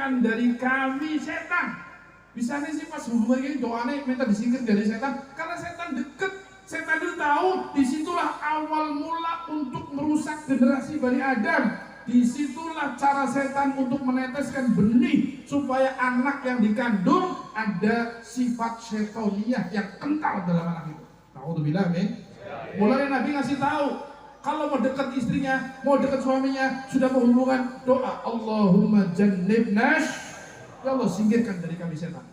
disingkirkan dari kami setan. Bisa nih sih pas hubungan ini doanya minta disingkir dari setan, karena setan deket. Setan itu tahu disitulah awal mula untuk merusak generasi Bani Adam. Disitulah cara setan untuk meneteskan benih supaya anak yang dikandung ada sifat syaitaniyah yang kental dalam anak itu. Nauzubillah min. Mulai Nabi ngasih tahu, kalau mau dekat istrinya, mau dekat suaminya, sudah mau hubungan, doa Allahumma jannibna, ya Allah singkirkan dari kami setan.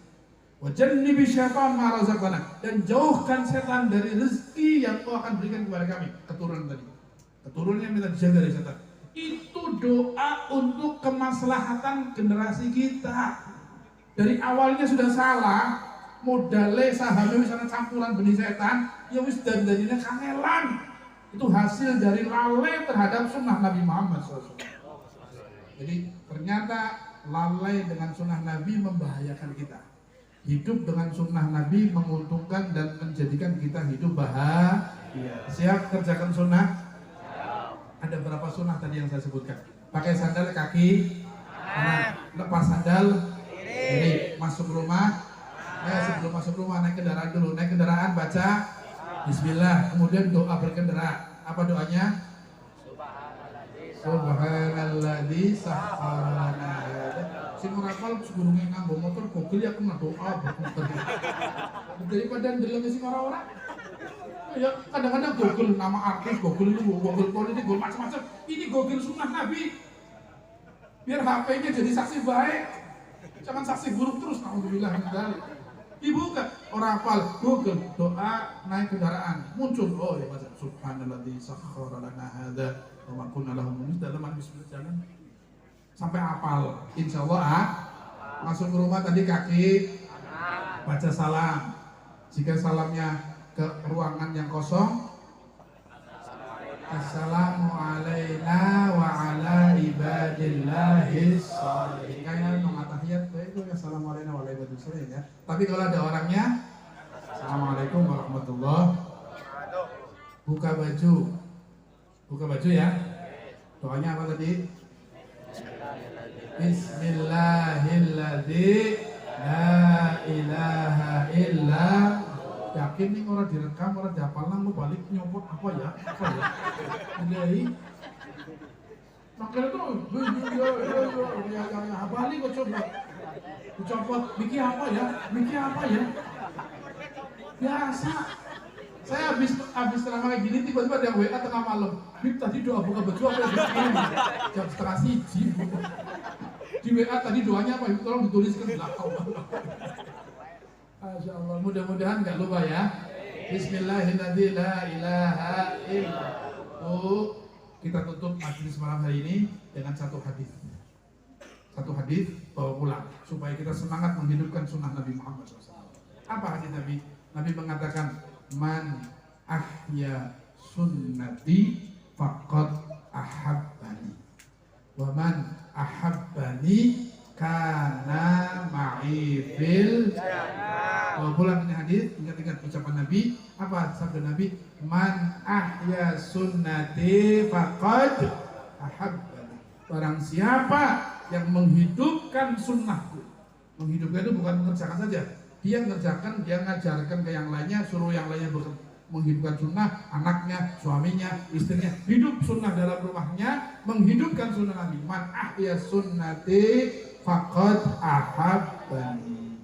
Wa jannibi syaitan ma razaqtana, dan jauhkan setan dari rezeki yang Kau akan berikan kepada kami. Keturunan tadi, keturunannya minta dijaga dari setan. Itu doa untuk kemaslahatan generasi kita. Dari awalnya sudah salah, modalnya sahamnya misalnya campuran benih setan, ya wis dandaninya kangelan. Itu hasil dari lalai terhadap sunnah Nabi Muhammad SAW. Jadi ternyata lalai dengan sunnah Nabi membahayakan kita. Hidup dengan sunnah Nabi menguntungkan dan menjadikan kita hidup bahagia. Siap kerjakan sunnah? Ada berapa sunnah tadi yang saya sebutkan? Pakai sandal kaki kanan, lepas sandal kiri, masuk rumah. Sebelum masuk rumah naik kendaraan dulu. Naik kendaraan baca Bismillah, kemudian doa berkendara. Apa doanya? Subhanalladzi sakhkhara lana hadza. Sing ora hafal segurunge nganggo motor gogel ya kena doa berkendara. Daripada ndeleng sing ora-ora. Ya kadang-kadang gogel nama artis, gogel itu, gogel politik, gogel macam-macam. Ini gogel sunnah Nabi. Biar HP-nya jadi saksi baik. Jangan saksi buruk terus. Alhamdulillah. Dibuka orang hafal, Google doa naik kendaraan muncul, oh ya baca subhanalladzi sakhkhara lana hadza wa ma kunna lahu muqrinin, dalam bismillah jalan sampai hafal. Insyaallah masuk ke rumah tadi kaki baca salam. Jika salamnya ke ruangan yang kosong, assalamu alaina wa ala ibadillahis sholihin. Kayak mengatahiyat itu assalamu alaina wa ala ibadillahis sholihin ya. Tapi kalau ada orangnya, assalamualaikum warahmatullahi wabarakatuh. Buka baju. Buka baju ya. Doanya apa tadi? Bismillahilladzi la ilaha illa. Yakin nih orang direkam, orang dihafal nang lu balik nyopot apa ya? Apa ya? Jadi makanya tuh ya balik kok coba. Dicopot, Miki apa ya? Miki apa ya? Biasa. Saya habis terang kayak gini tiba-tiba ada WA tengah malam. Bib tadi doa buka baju apa ya? Jam 12:30. Di WA tadi doanya apa? Tolong dituliskan di belakang. Masya Allah, mudah-mudahan nggak lupa ya. Bismillahirrahmanirrahim. La ilaha illallah. Kita tutup majelis malam hari ini dengan satu hadis. Satu hadis bawa pulang supaya kita semangat menghidupkan sunnah Nabi Muhammad SAW. Apa hadis Nabi? Nabi mengatakan, man ahya sunnati faqad ahabbani, wa man ahabbani kana ma'i fil jannah. Pulang ini hadis, ingat-ingat ucapan Nabi. Apa sabda Nabi? Man ahya sunnati faqad ahabbani. Barang siapa yang menghidupkan sunnahku. Menghidupkan itu bukan mengerjakan saja. Dia mengerjakan, dia ngajarkan ke yang lainnya, suruh yang lainnya menghidupkan sunnah, anaknya, suaminya, istrinya, hidup sunnah dalam rumahnya, menghidupkan sunnah Nabi. Man ahya sunnati faqad ahabbani.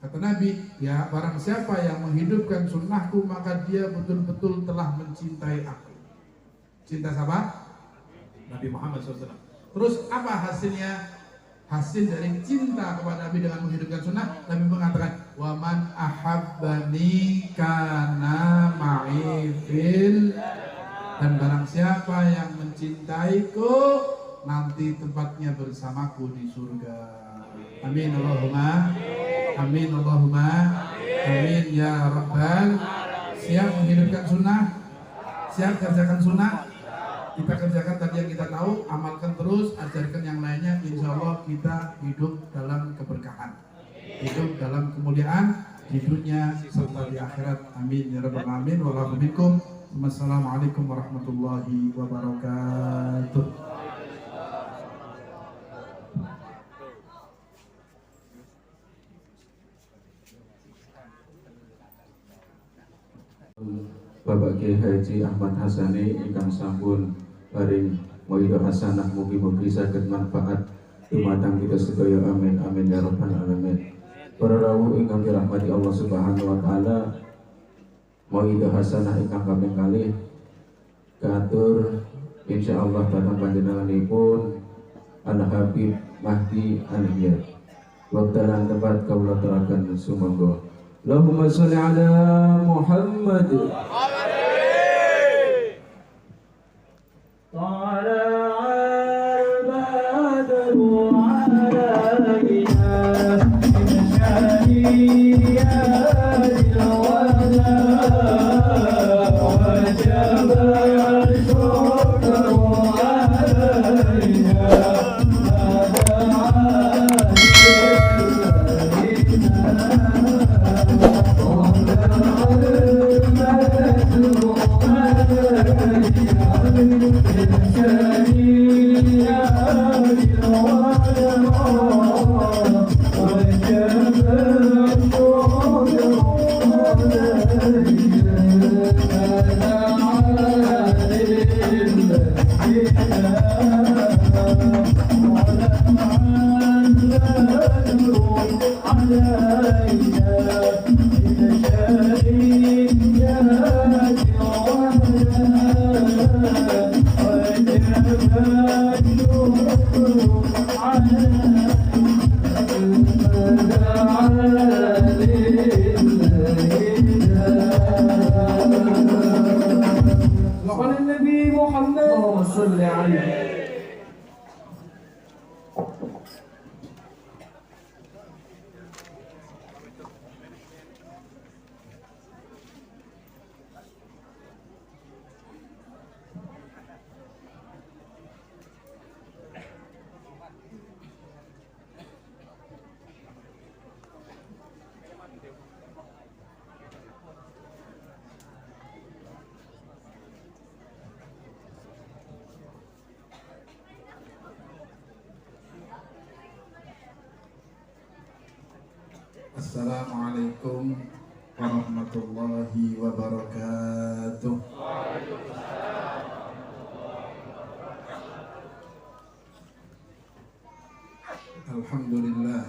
Kata Nabi, ya barang siapa yang menghidupkan sunnahku, maka dia betul-betul telah mencintai aku. Cinta siapa? Nabi Muhammad SAW. Terus apa hasilnya? Hasil dari cinta kepada Nabi dengan menghidupkan sunnah, Nabi mengatakan, wa man ahabbani kana ma'i fil, dan barang siapa yang mencintaiku nanti tempatnya bersamaku di surga. Amin Allahumma amin Allahumma amin ya rabbal. Siap menghidupkan sunnah? Siap kerjakan sunnah? Kita kerjakan tadi yang kita tahu, amalkan terus, ajarkan yang lainnya. Insya Allah kita hidup dalam keberkahan, hidup dalam kemuliaan di dunia serta di akhirat. Amin ya rabbal alamin. Wassalamualaikum warahmatullahi wabarakatuh. Bapak Kiai Haji Ahmad Hasani ingkang sampun paring moyo hasanah mugi-mugi saged manfaat dumateng kita sedaya, amin amin ya rabbal alamin. Para rawuh ingkang dirahmati Allah Subhanahu wa taala, moyo hasanah ingkang kaping kalih katur insyaallah dhateng panjenenganipun Al Habib Mahdi Aliyah. Wekdalan tempat kaula terakan sumangga. Allahumma sholli ala Muhammad. Assalamualaikum warahmatullahi wabarakatuh. Alhamdulillah.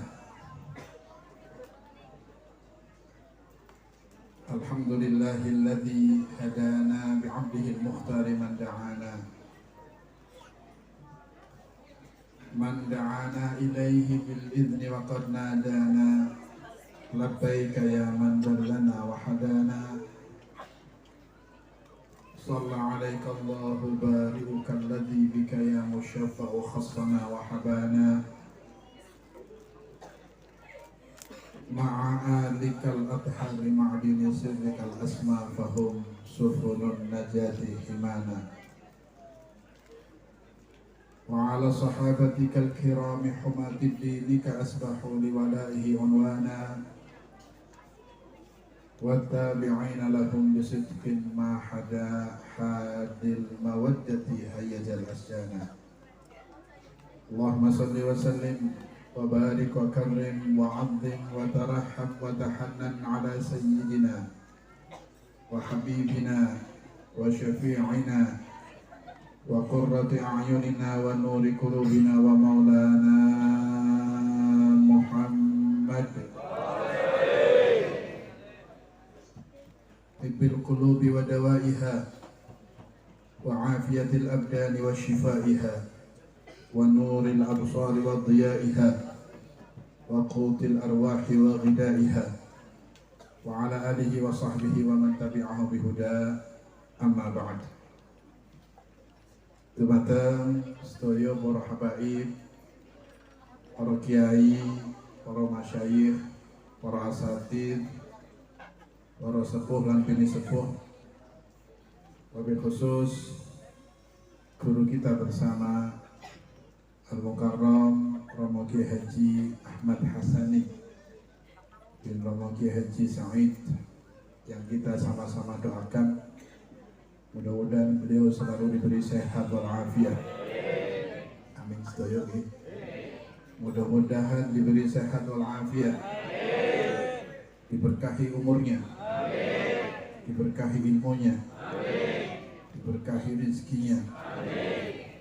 Alhamdulillahilladzi hadana bi'abdihi al-mukhtar man da'ana ilaihi bil idzni wa qad nadana labbaika ya man dallana wa hadana salla alaika Allahu bari'uka alladhi bika ya musyaffa'u khassana wa habana ma'a alikal athari ma'dini sirrikal asma fahum sufulun najati himana wa ala sahabatikal kirami humatid dinika asbahu liwalaihi unwana wattabi'ina lahum bisidqin ma hada hadil mawaddati hayyajal asjana. Allahumma salli wa sallim wa barik wa karrim wa 'azzim wa tarahham wa tahannan ala sayyidina wa habibina wa syafi'ina wa qurrati a'yunina wa nuri qulubina wa maulana Muhammad. Tibbil qulubi wa dawaiha wa afiyatil abdani wa shifaiha wa nuril absari wa diyaiha wa qutil arwahi wa ghidaiha wa ala alihi wa sahbihi wa man tabi'ahu bihuda, amma ba'd. Dumateng sedaya para habaib, para kiai, para masyayikh, para asatid, para sepuh lan bini sepuh, wabil khusus guru kita bersama Al-Mukarram Romo Kiai Haji Ahmad Hasani bin Romo Kiai Haji Said, yang kita sama-sama doakan mudah-mudahan beliau selalu diberi sehat walafiat. Amin sedaya nggih. Mudah-mudahan diberi sehat walafiat, diberkahi umurnya, diberkahi ilmunya, diberkahi rezekinya,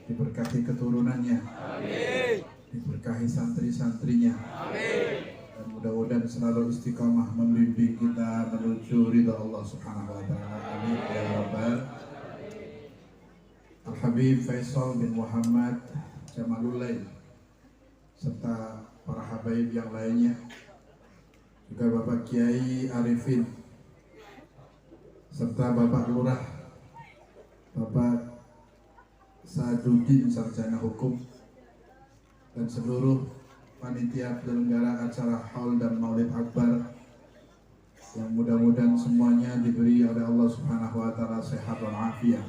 diberkahi keturunannya, diberkahi santri-santrinya, dan mudah-mudahan selalu istiqamah membimbing kita menuju ridha Allah Subhanahu wa taala. Amin ya rabbal. Al-Habib Faisal bin Muhammad Jamalulail serta para habaib yang lainnya, juga Bapak Kiai Arifin serta Bapak Lurah, Bapak Sadudin Sarjana Hukum, dan seluruh panitia penyelenggara acara Haul dan Maulid Akbar, yang mudah-mudahan semuanya diberi oleh Allah Subhanahu wa taala sehat wal afiat.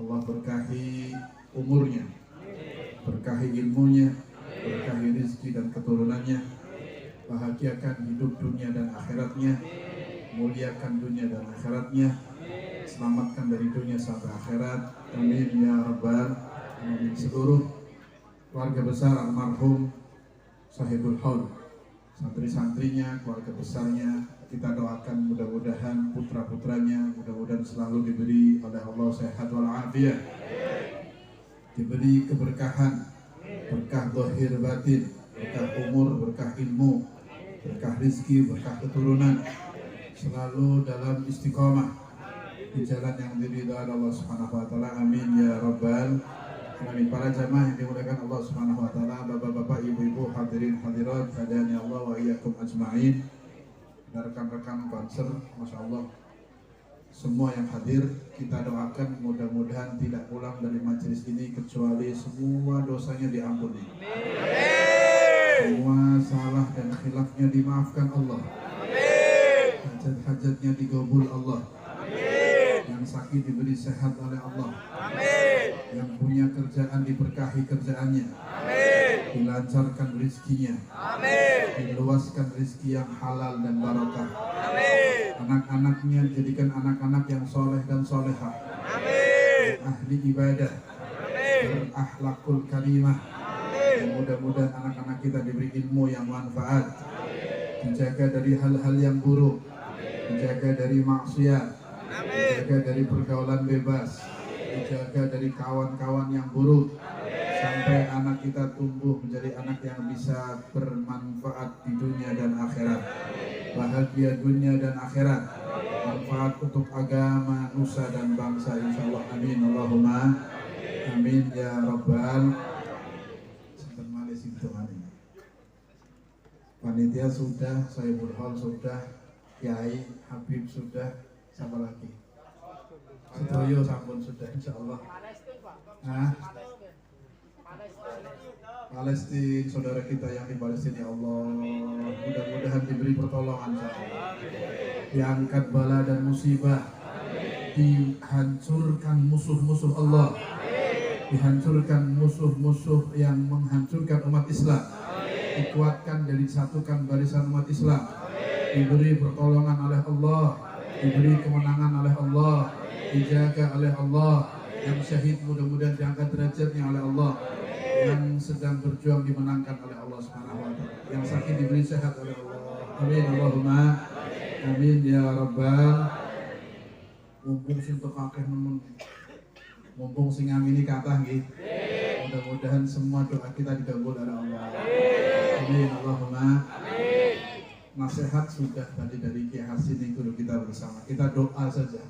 Allah berkahi umurnya, berkahi ilmunya, berkahi rezeki dan keturunannya, bahagiakan hidup dunia dan akhiratnya, muliakan dunia dan akhiratnya, selamatkan dari dunia sampai akhirat. Amin ya rabbal alamin. Seluruh keluarga besar almarhum Sahibul Haul, santri-santrinya, keluarga besarnya, kita doakan mudah-mudahan putra-putranya mudah-mudahan selalu diberi oleh Allah sehat wal afiat, diberi keberkahan, berkah zahir batin, berkah umur, berkah ilmu, berkah rizki, berkah keturunan, selalu dalam istiqomah di jalan yang diridhai Allah Subhanahu wa taala. Amin ya rabbal alamin. Para jamaah yang dimuliakan Allah Subhanahu wa taala, bapak-bapak, ibu-ibu, hadirin hadirat, hadani Allah wa iyyakum ajmain. Dan rekan-rekan konser, Masya Allah, semua yang hadir, kita doakan mudah-mudahan tidak pulang dari majelis ini kecuali semua dosanya diampuni, semua salah dan khilafnya dimaafkan Allah, hajat-hajatnya digabul Allah, yang sakit diberi sehat oleh Allah, yang punya kerjaan diberkahi kerjaannya, dilancarkan rezekinya, diluaskan rezeki yang halal dan barakah, anak-anaknya jadikan anak-anak yang soleh dan solehah, ahli ibadah, berakhlakul karimah, dan mudah-mudahan anak-anak kita diberi ilmu yang manfaat, dijaga dari hal-hal yang buruk, dijaga dari maksiat, dijaga dari pergaulan bebas, dijaga dari kawan-kawan yang buruk, sampai anak kita tumbuh menjadi anak yang bisa bermanfaat di dunia dan akhirat, bahagia dunia dan akhirat, manfaat untuk agama, nusa dan bangsa, insyaallah. Amin Allahumma amin ya rabbal. Panitia sudah, Sahibul Haul sudah, Kiai Habib sudah, siapa lagi? Sedoyo sampun sudah, insyaallah. Nah, Palestina, saudara kita yang di Palestina, ya Allah, mudah-mudahan diberi pertolongan, diangkat bala dan musibah, dihancurkan musuh-musuh Allah, dihancurkan musuh-musuh yang menghancurkan umat Islam, dikuatkan dan disatukan barisan umat Islam, diberi pertolongan oleh Allah, diberi kemenangan oleh Allah, dijaga oleh Allah, yang syahid mudah-mudahan diangkat derajatnya oleh Allah, yang sedang berjuang dimenangkan oleh Allah Subhanahu wa taala, yang sakit diberi sehat oleh Allah. Amin Allahumma amin ya rabbal. Mumpung sing kakeh nemen, mumpung sing ngamini kathah nggih, mudah-mudahan semua doa kita dikabul oleh Allah. Amin Allahumma amin. Nasihat sudah tadi dari Kiai Hasin yang guru kita bersama. Kita doa saja.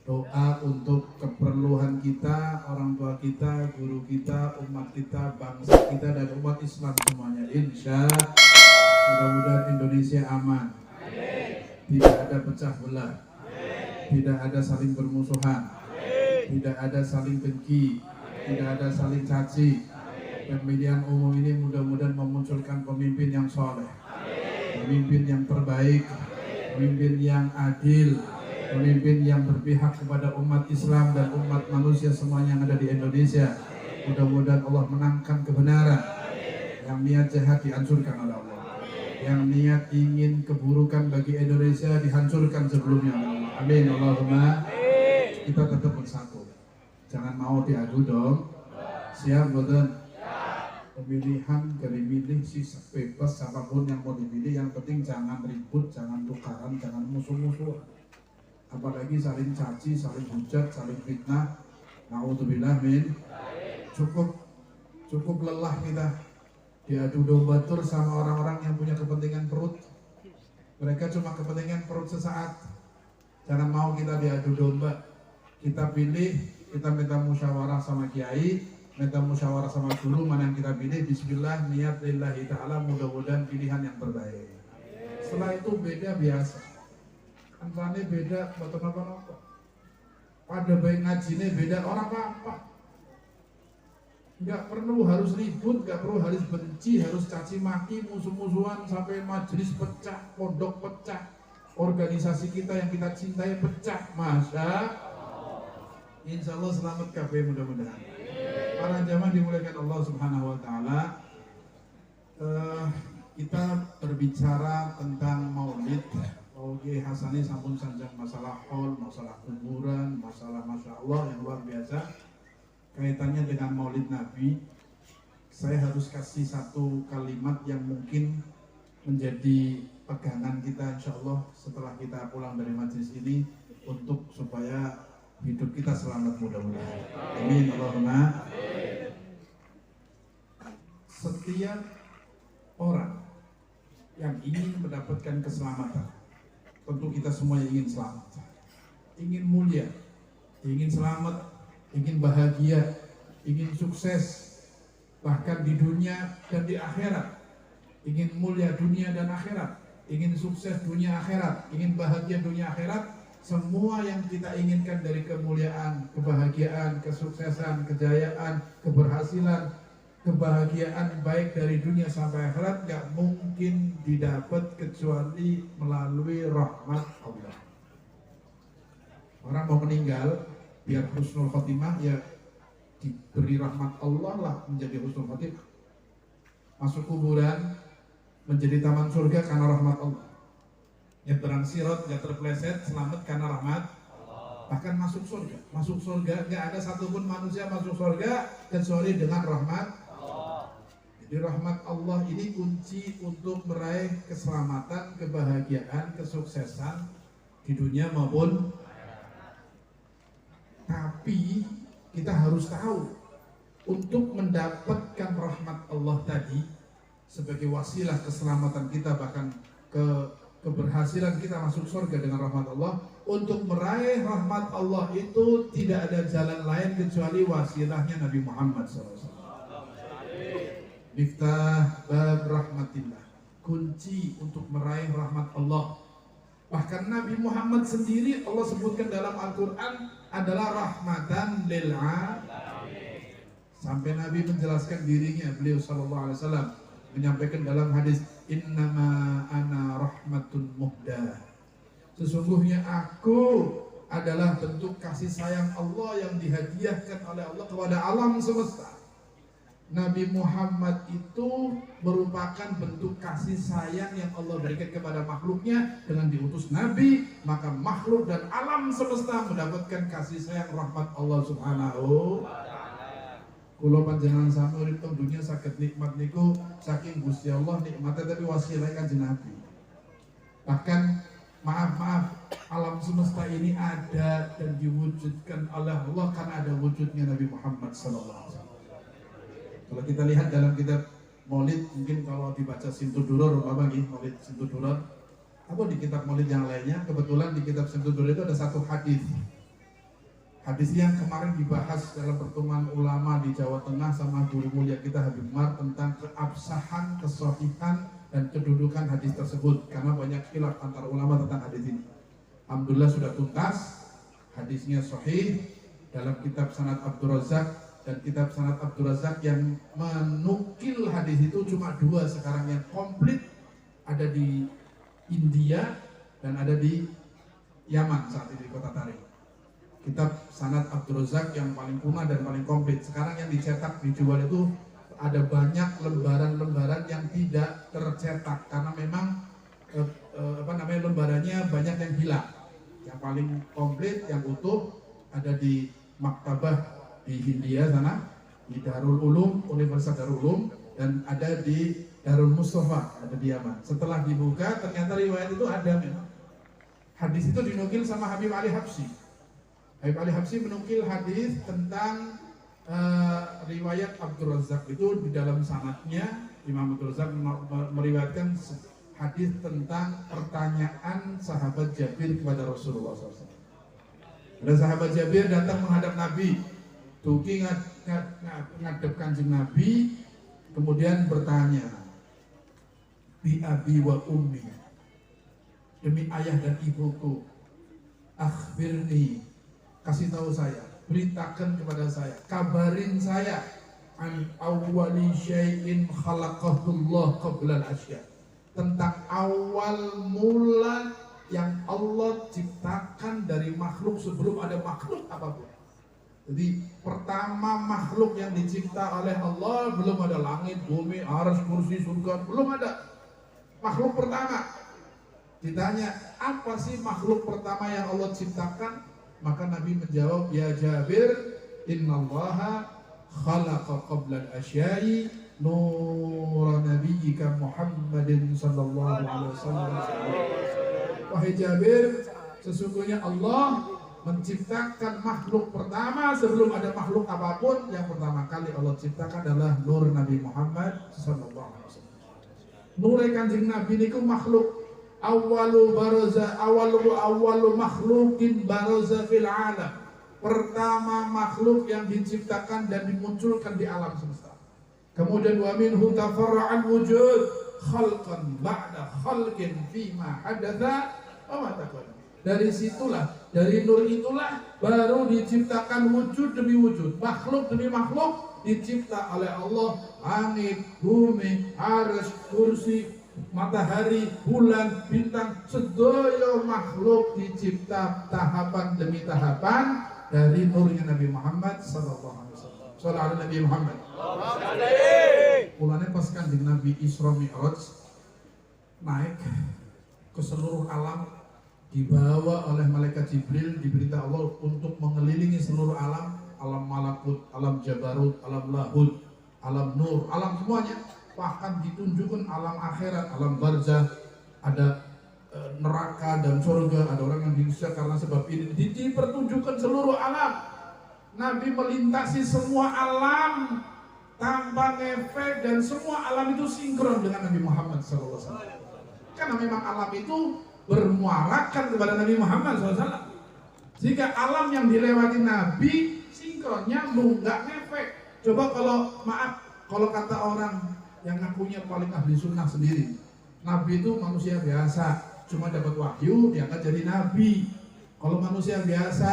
Doa untuk keperluan kita, orang tua kita, guru kita, umat kita, bangsa kita, dan umat Islam semuanya. Insya mudah-mudahan Indonesia aman. Tidak ada pecah belah. Tidak ada saling bermusuhan. Tidak ada saling dengki. Tidak ada saling caci. Pemilihan umum ini mudah-mudahan memunculkan pemimpin yang soleh, pemimpin yang terbaik, pemimpin yang adil, pemimpin yang berpihak kepada umat Islam dan umat manusia semuanya yang ada di Indonesia. Mudah-mudahan Allah menangkan kebenaran. Yang niat jahat dihancurkan oleh Allah, yang niat ingin keburukan bagi Indonesia dihancurkan sebelumnya. Amin Allahumma. Kita tetap bersatu, jangan mau diadu dong. Siap betul. Pemilihan dari milih sisa bebas, siapapun yang mau dipilih, yang penting jangan ribut, jangan tukaran, jangan musuh-musuhan. apalagi saling caci, saling hujat, saling fitnah. Na'udzubillah min. Cukup lelah kita diadu domba tur sama orang-orang yang punya kepentingan perut. Mereka cuma kepentingan perut sesaat. Jangan mau kita diadu domba. Kita pilih, kita minta musyawarah sama kiai, minta musyawarah sama guru, mana yang kita pilih. Bismillah, niat lillahi ta'ala, mudah-mudahan pilihan yang terbaik. Setelah itu beda biasa. Antara beda, betul apa-apa. Pada baik ngajinya beda orang apa. Nggak perlu harus ribut, nggak perlu harus benci, harus caci maki, musuh-musuhan sampai majelis pecah, pondok pecah, organisasi kita yang kita cintai pecah. Insya Allah selamat kabeh mudah-mudahan. Para jamaah dimuliakan Allah Subhanahu Wa Taala. Kita berbicara tentang maulid. Oke, Hasani sampun sanjang masalah haul, masalah kuburan, masalah masya Allah yang luar biasa. Kaitannya dengan maulid Nabi, saya harus kasih satu kalimat yang mungkin menjadi pegangan kita insya Allah setelah kita pulang dari majelis ini untuk supaya hidup kita selamat mudah-mudahan. Amin Allahumma. Setiap orang yang ingin mendapatkan keselamatan, tentu kita semua ingin selamat, ingin mulia, ingin selamat, ingin bahagia, ingin sukses, bahkan di dunia dan di akhirat. Ingin mulia dunia dan akhirat, ingin sukses dunia akhirat, ingin bahagia dunia akhirat. Semua yang kita inginkan dari kemuliaan, kebahagiaan, kesuksesan, kejayaan, keberhasilan, kebahagiaan baik dari dunia sampai akhirat gak mungkin didapat kecuali melalui rahmat Allah. Orang mau meninggal biar husnul khotimah, ya diberi rahmat Allah lah menjadi husnul khotimah. Masuk kuburan menjadi taman surga karena rahmat Allah. Nyebrang sirat gak terpleset, selamat karena rahmat Allah. Bahkan masuk surga gak ada satupun manusia masuk surga kecuali dengan rahmat Allah. Jadi rahmat Allah ini kunci untuk meraih keselamatan, kebahagiaan, kesuksesan di dunia maupun. Tapi kita harus tahu, untuk mendapatkan rahmat Allah tadi sebagai wasilah keselamatan kita, bahkan keberhasilan kita masuk surga dengan rahmat Allah. Untuk meraih rahmat Allah itu tidak ada jalan lain kecuali wasilahnya Nabi Muhammad SAW. Miftah bab rahmatillah, kunci untuk meraih rahmat Allah. Bahkan Nabi Muhammad sendiri Allah sebutkan dalam Al-Quran adalah rahmatan lil alamin. Sampai Nabi menjelaskan dirinya, beliau sallallahu alaihi wasallam menyampaikan dalam hadis, innama ana rahmatun muhdah. Sesungguhnya aku adalah bentuk kasih sayang Allah yang dihadiahkan oleh Allah kepada alam semesta. Nabi Muhammad itu merupakan bentuk kasih sayang yang Allah berikan kepada makhluknya. Dengan diutus Nabi, maka makhluk dan alam semesta mendapatkan kasih sayang rahmat Allah Subhanahu wa ta'ala. Kula panjenengan sami urip teng dunya saged nikmat niku saking Gusti Allah nikmatnya, tapi wasilah kanjeng Nabi. Bahkan maaf, alam semesta ini ada dan diwujudkan oleh Allah karena ada wujudnya Nabi Muhammad sallallahu alaihi wasallam. Kalau kita lihat dalam kitab Maulid, mungkin kalau dibaca Simtud Duror, Maulid Simtud Duror, atau di kitab Maulid yang lainnya, kebetulan di kitab Simtud Duror itu ada satu hadis. Hadis yang kemarin dibahas dalam pertemuan ulama di Jawa Tengah sama guru mulia kita Habib Umar tentang keabsahan, kesohihan, dan kedudukan hadis tersebut, karena banyak khilaf antara ulama tentang hadis ini. Alhamdulillah sudah tuntas, hadisnya sahih dalam kitab Sanad Abdul Razak. Dan kitab Sanad Abdul Razak yang menukil hadis itu cuma 2 sekarang yang komplit, ada di India dan ada di Yaman saat ini di kota Tarim. Kitab Sanad Abdul Razak yang paling kuno dan paling komplit. Sekarang yang dicetak dijual itu ada banyak lembaran-lembaran yang tidak tercetak karena memang lembarannya banyak yang hilang. Yang paling komplit, yang utuh ada di Maktabah di Hindia sana, di Darul Ulum, Universitas Darul Ulum, dan ada di Darul Mustafa, ada di Yaman. Setelah dibuka ternyata riwayat itu ada memang. Hadis itu dinukil sama Habib Ali Habsyi. Habib Ali Habsyi menukil hadis tentang riwayat Abdul Razak. Itu di dalam sanadnya Imam Abdul Razak meriwayatkan hadis tentang pertanyaan sahabat Jabir kepada Rasulullah SAW. Ada sahabat Jabir datang menghadap Nabi, Tuki ngadep kanjeng Nabi, kemudian bertanya, bi abi wa ummi, demi ayah dan ibuku, akhbirni, kasih tahu saya, beritakan kepada saya, kabarin saya, an awwali syai'in khalaqahullah qabla al-asya, tentang awal mula yang Allah ciptakan dari makhluk sebelum ada makhluk apapun. Jadi pertama makhluk yang dicipta oleh Allah belum ada langit, bumi, arsy, kursi, surga, belum ada. Makhluk pertama. Ditanya, apa sih makhluk pertama yang Allah ciptakan? Maka Nabi menjawab, ya Jabir, innallaha khalaqa qabla al-asya'i nur nabiyyika Muhammadin sallallahu alaihi wasallam. Wahai Jabir, sesungguhnya Allah menciptakan makhluk pertama sebelum ada makhluk apapun. Yang pertama kali Allah ciptakan adalah nur Nabi Muhammad sallallahu alaihi wasallam. Nur kanjeng Nabi niku makhluk awwalu makhlukin baraza fil alam. Pertama makhluk yang diciptakan dan dimunculkan di alam semesta. Kemudian wa minhu tafarra'al wujud khalqan ba'da khalqin fima hadatsa wa ma takun. Dari situlah, dari nur itulah baru diciptakan wujud demi wujud, makhluk demi makhluk dicipta oleh Allah. Langit, bumi, arsy, kursi, matahari, bulan, bintang, sedaya makhluk dicipta tahapan demi tahapan dari nurnya Nabi Muhammad sallallahu alaihi wasallam. Shallallahu Nabi Muhammad. Mulanya pas kanjeng Nabi Isra Mi'raj naik ke seluruh alam, dibawa oleh malaikat Jibril, diberita Allah untuk mengelilingi seluruh alam, alam malakut, alam jabarut, alam lahud, alam nur, alam semuanya. Bahkan ditunjukkan alam akhirat, alam barzah, ada neraka dan surga, ada orang yang disiksa karena sebab ini. Dipertunjukkan seluruh alam. Nabi melintasi semua alam tanpa ngefek, dan semua alam itu sinkron dengan Nabi Muhammad SAW. Karena memang alam itu bermuarakan kepada Nabi Muhammad SAW. Jika alam yang dilewati Nabi sinkronnya nggak ngefek. Coba kalau kata orang yang ngakunya paling ahli sunnah sendiri, Nabi itu manusia biasa, cuma dapat wahyu diangkat jadi Nabi. Kalau manusia biasa,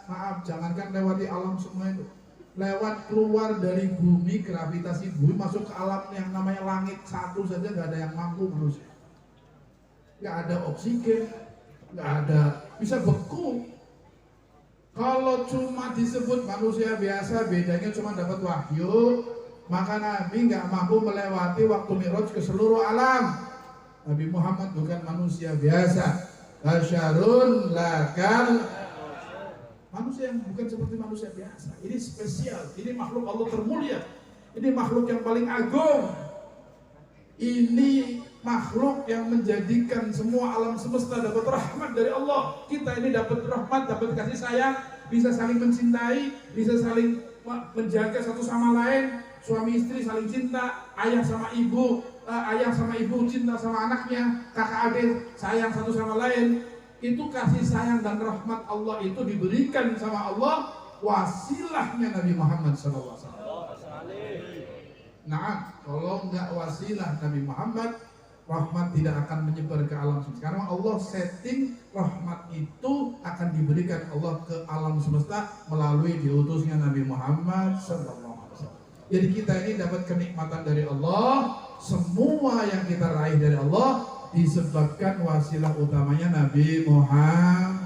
maaf, jangankan lewati alam semua itu, lewat keluar dari bumi, gravitasi bumi masuk ke alam yang namanya langit satu saja nggak ada yang mampu manusia. Nggak ada oksigen, nggak ada, bisa beku. Kalau cuma disebut manusia biasa, bedanya cuma dapat wahyu, maka Nabi nggak mampu melewati waktu Mi'raj ke seluruh alam. Nabi Muhammad bukan manusia biasa, basyarun lakal, manusia yang bukan seperti manusia biasa. Ini spesial, ini makhluk Allah termulia, ini makhluk yang paling agung. Ini makhluk yang menjadikan semua alam semesta dapat rahmat dari Allah. Kita ini dapat rahmat, dapat kasih sayang, bisa saling mencintai, bisa saling menjaga satu sama lain. Suami istri saling cinta, ayah sama ibu cinta sama anaknya, kakak adik sayang satu sama lain. Itu kasih sayang dan rahmat Allah itu diberikan sama Allah wasilahnya Nabi Muhammad SAW. Nah, kalau nggak wasilah Nabi Muhammad, rahmat tidak akan menyebar ke alam semesta. Karena Allah setting rahmat itu akan diberikan Allah ke alam semesta melalui diutusnya Nabi Muhammad SAW. Jadi kita ini dapat kenikmatan dari Allah. Semua yang kita raih dari Allah disebabkan wasilah utamanya Nabi Muhammad.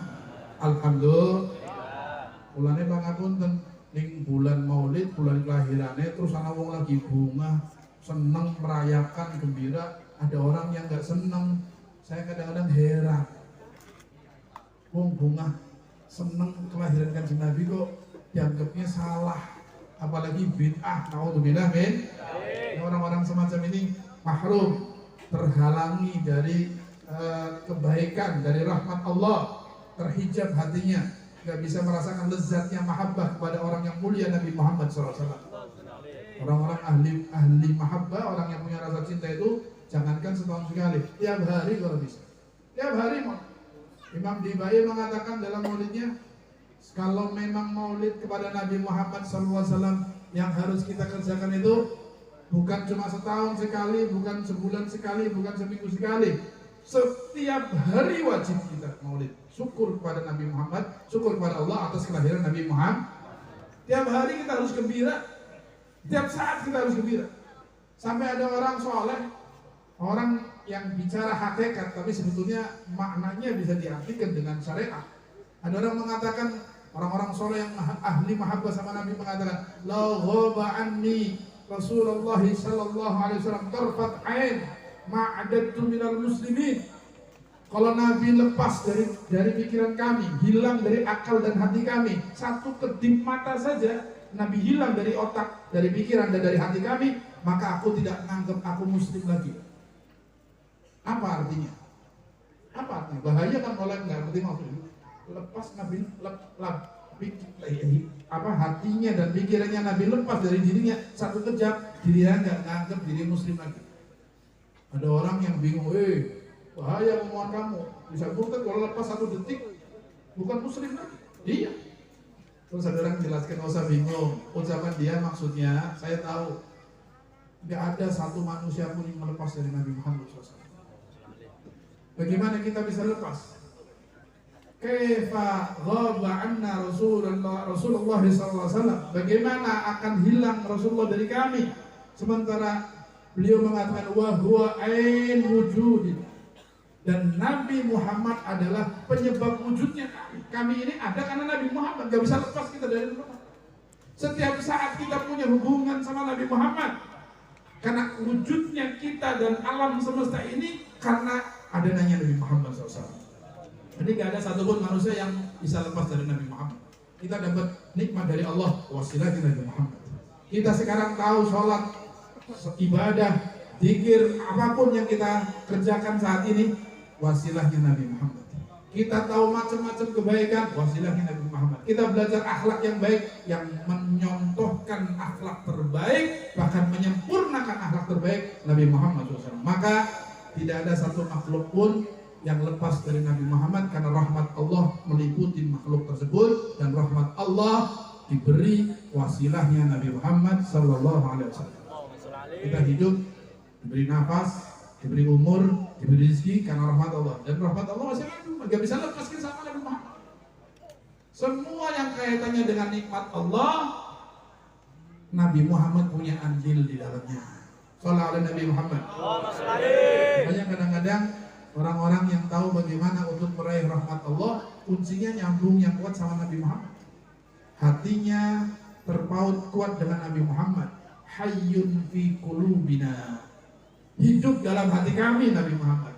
Alhamdulillah. Mulane pangapunten ning bulan Maulid, bulan kelahirannya, terus ana wong lagi bunga, seneng merayakan gembira, ada orang yang nggak seneng. Saya kadang-kadang heran. Wong bunga seneng kelahiran Kanjeng Nabi kok dianggapnya salah, apalagi bid'ah. Naudzubillah min. Orang-orang semacam ini mahrum, terhalangi dari kebaikan, dari rahmat Allah, terhijab hatinya, nggak bisa merasakan lezatnya mahabbah kepada orang yang mulia Nabi Muhammad SAW. Orang-orang ahli mahabbah, orang yang punya rasa cinta itu jangankan setahun sekali, tiap hari kalau bisa, tiap hari mau. Imam Dibai mengatakan dalam maulidnya, kalau memang maulid kepada Nabi Muhammad SAW yang harus kita kerjakan itu bukan cuma setahun sekali, bukan sebulan sekali, bukan seminggu sekali, setiap hari wajib kita maulid. Syukur kepada Nabi Muhammad, syukur kepada Allah atas kelahiran Nabi Muhammad. Tiap hari kita harus gembira, tiap saat kita harus gembira. Sampai ada orang soleh, orang yang bicara hakikat, tapi sebetulnya maknanya bisa diartikan dengan syariat. Ada orang mengatakan, orang-orang soleh yang ahli mahabbah sama Nabi mengatakan, la ghaba anni Rasulullah sallallahu alaihi wasallam tarfat ain ma'adattu minal muslimin. Kalau Nabi lepas dari pikiran kami, hilang dari akal dan hati kami, satu kedip mata saja Nabi hilang dari otak, dari pikiran dan dari hati kami, maka aku tidak menganggap aku muslim lagi. Apa artinya? Apa artinya? Bahaya kan kalau nggak ngerti maksudnya. Lepas Nabi hatinya dan pikirannya Nabi lepas dari dirinya, satu kejap dirinya nggak menganggap diri muslim lagi. Ada orang yang bingung, bahaya omongan kamu, bisa murtad kalau lepas satu detik bukan muslim lagi. Iya. Terus ada orang jelaskan, nggak usah bingung, ucapan dia maksudnya saya tahu nggak ada satu manusia pun yang melepas dari Nabi Muhammad SAW. Bagaimana kita bisa lepas? Kaifa ghaba anna Rasulullah SAW. Bagaimana akan hilang Rasulullah dari kami, sementara beliau mengatakan wa huwa ain wujudin, dan Nabi Muhammad adalah penyebab wujudnya kami. Kami ini ada karena Nabi Muhammad, gak bisa lepas kita dari Nabi Muhammad. Setiap saat kita punya hubungan sama Nabi Muhammad, karena wujudnya kita dan alam semesta ini karena adanya Nabi Muhammad SAW. Jadi gak ada satupun manusia yang bisa lepas dari Nabi Muhammad. Kita dapat nikmat dari Allah, wasilah Nabi Muhammad. Kita sekarang tahu sholat, ibadah, zikir, apapun yang kita kerjakan saat ini, wasilahnya Nabi Muhammad. Kita tahu macam-macam kebaikan, wasilahnya Nabi Muhammad. Kita belajar akhlak yang baik, yang menyontohkan akhlak terbaik, bahkan menyempurnakan akhlak terbaik Nabi Muhammad SAW. Maka tidak ada satu makhluk pun yang lepas dari Nabi Muhammad, karena rahmat Allah meliputi makhluk tersebut, dan rahmat Allah diberi wasilahnya Nabi Muhammad SAW. Kita hidup, diberi nafas, diberi umur, diberi rezeki karena rahmat Allah, dan rahmat Allah masih ada, nggak bisa lepas kita sama Nabi Muhammad. Semua yang kaitannya dengan nikmat Allah, Nabi Muhammad punya andil di dalamnya. Shallallahu alaihi Nabi Muhammad. Makanya kadang-kadang orang-orang yang tahu bagaimana untuk meraih rahmat Allah, kuncinya nyambung yang kuat sama Nabi Muhammad. Hatinya terpaut kuat dengan Nabi Muhammad. Hayyun fi qulubina, hidup dalam hati kami Nabi Muhammad.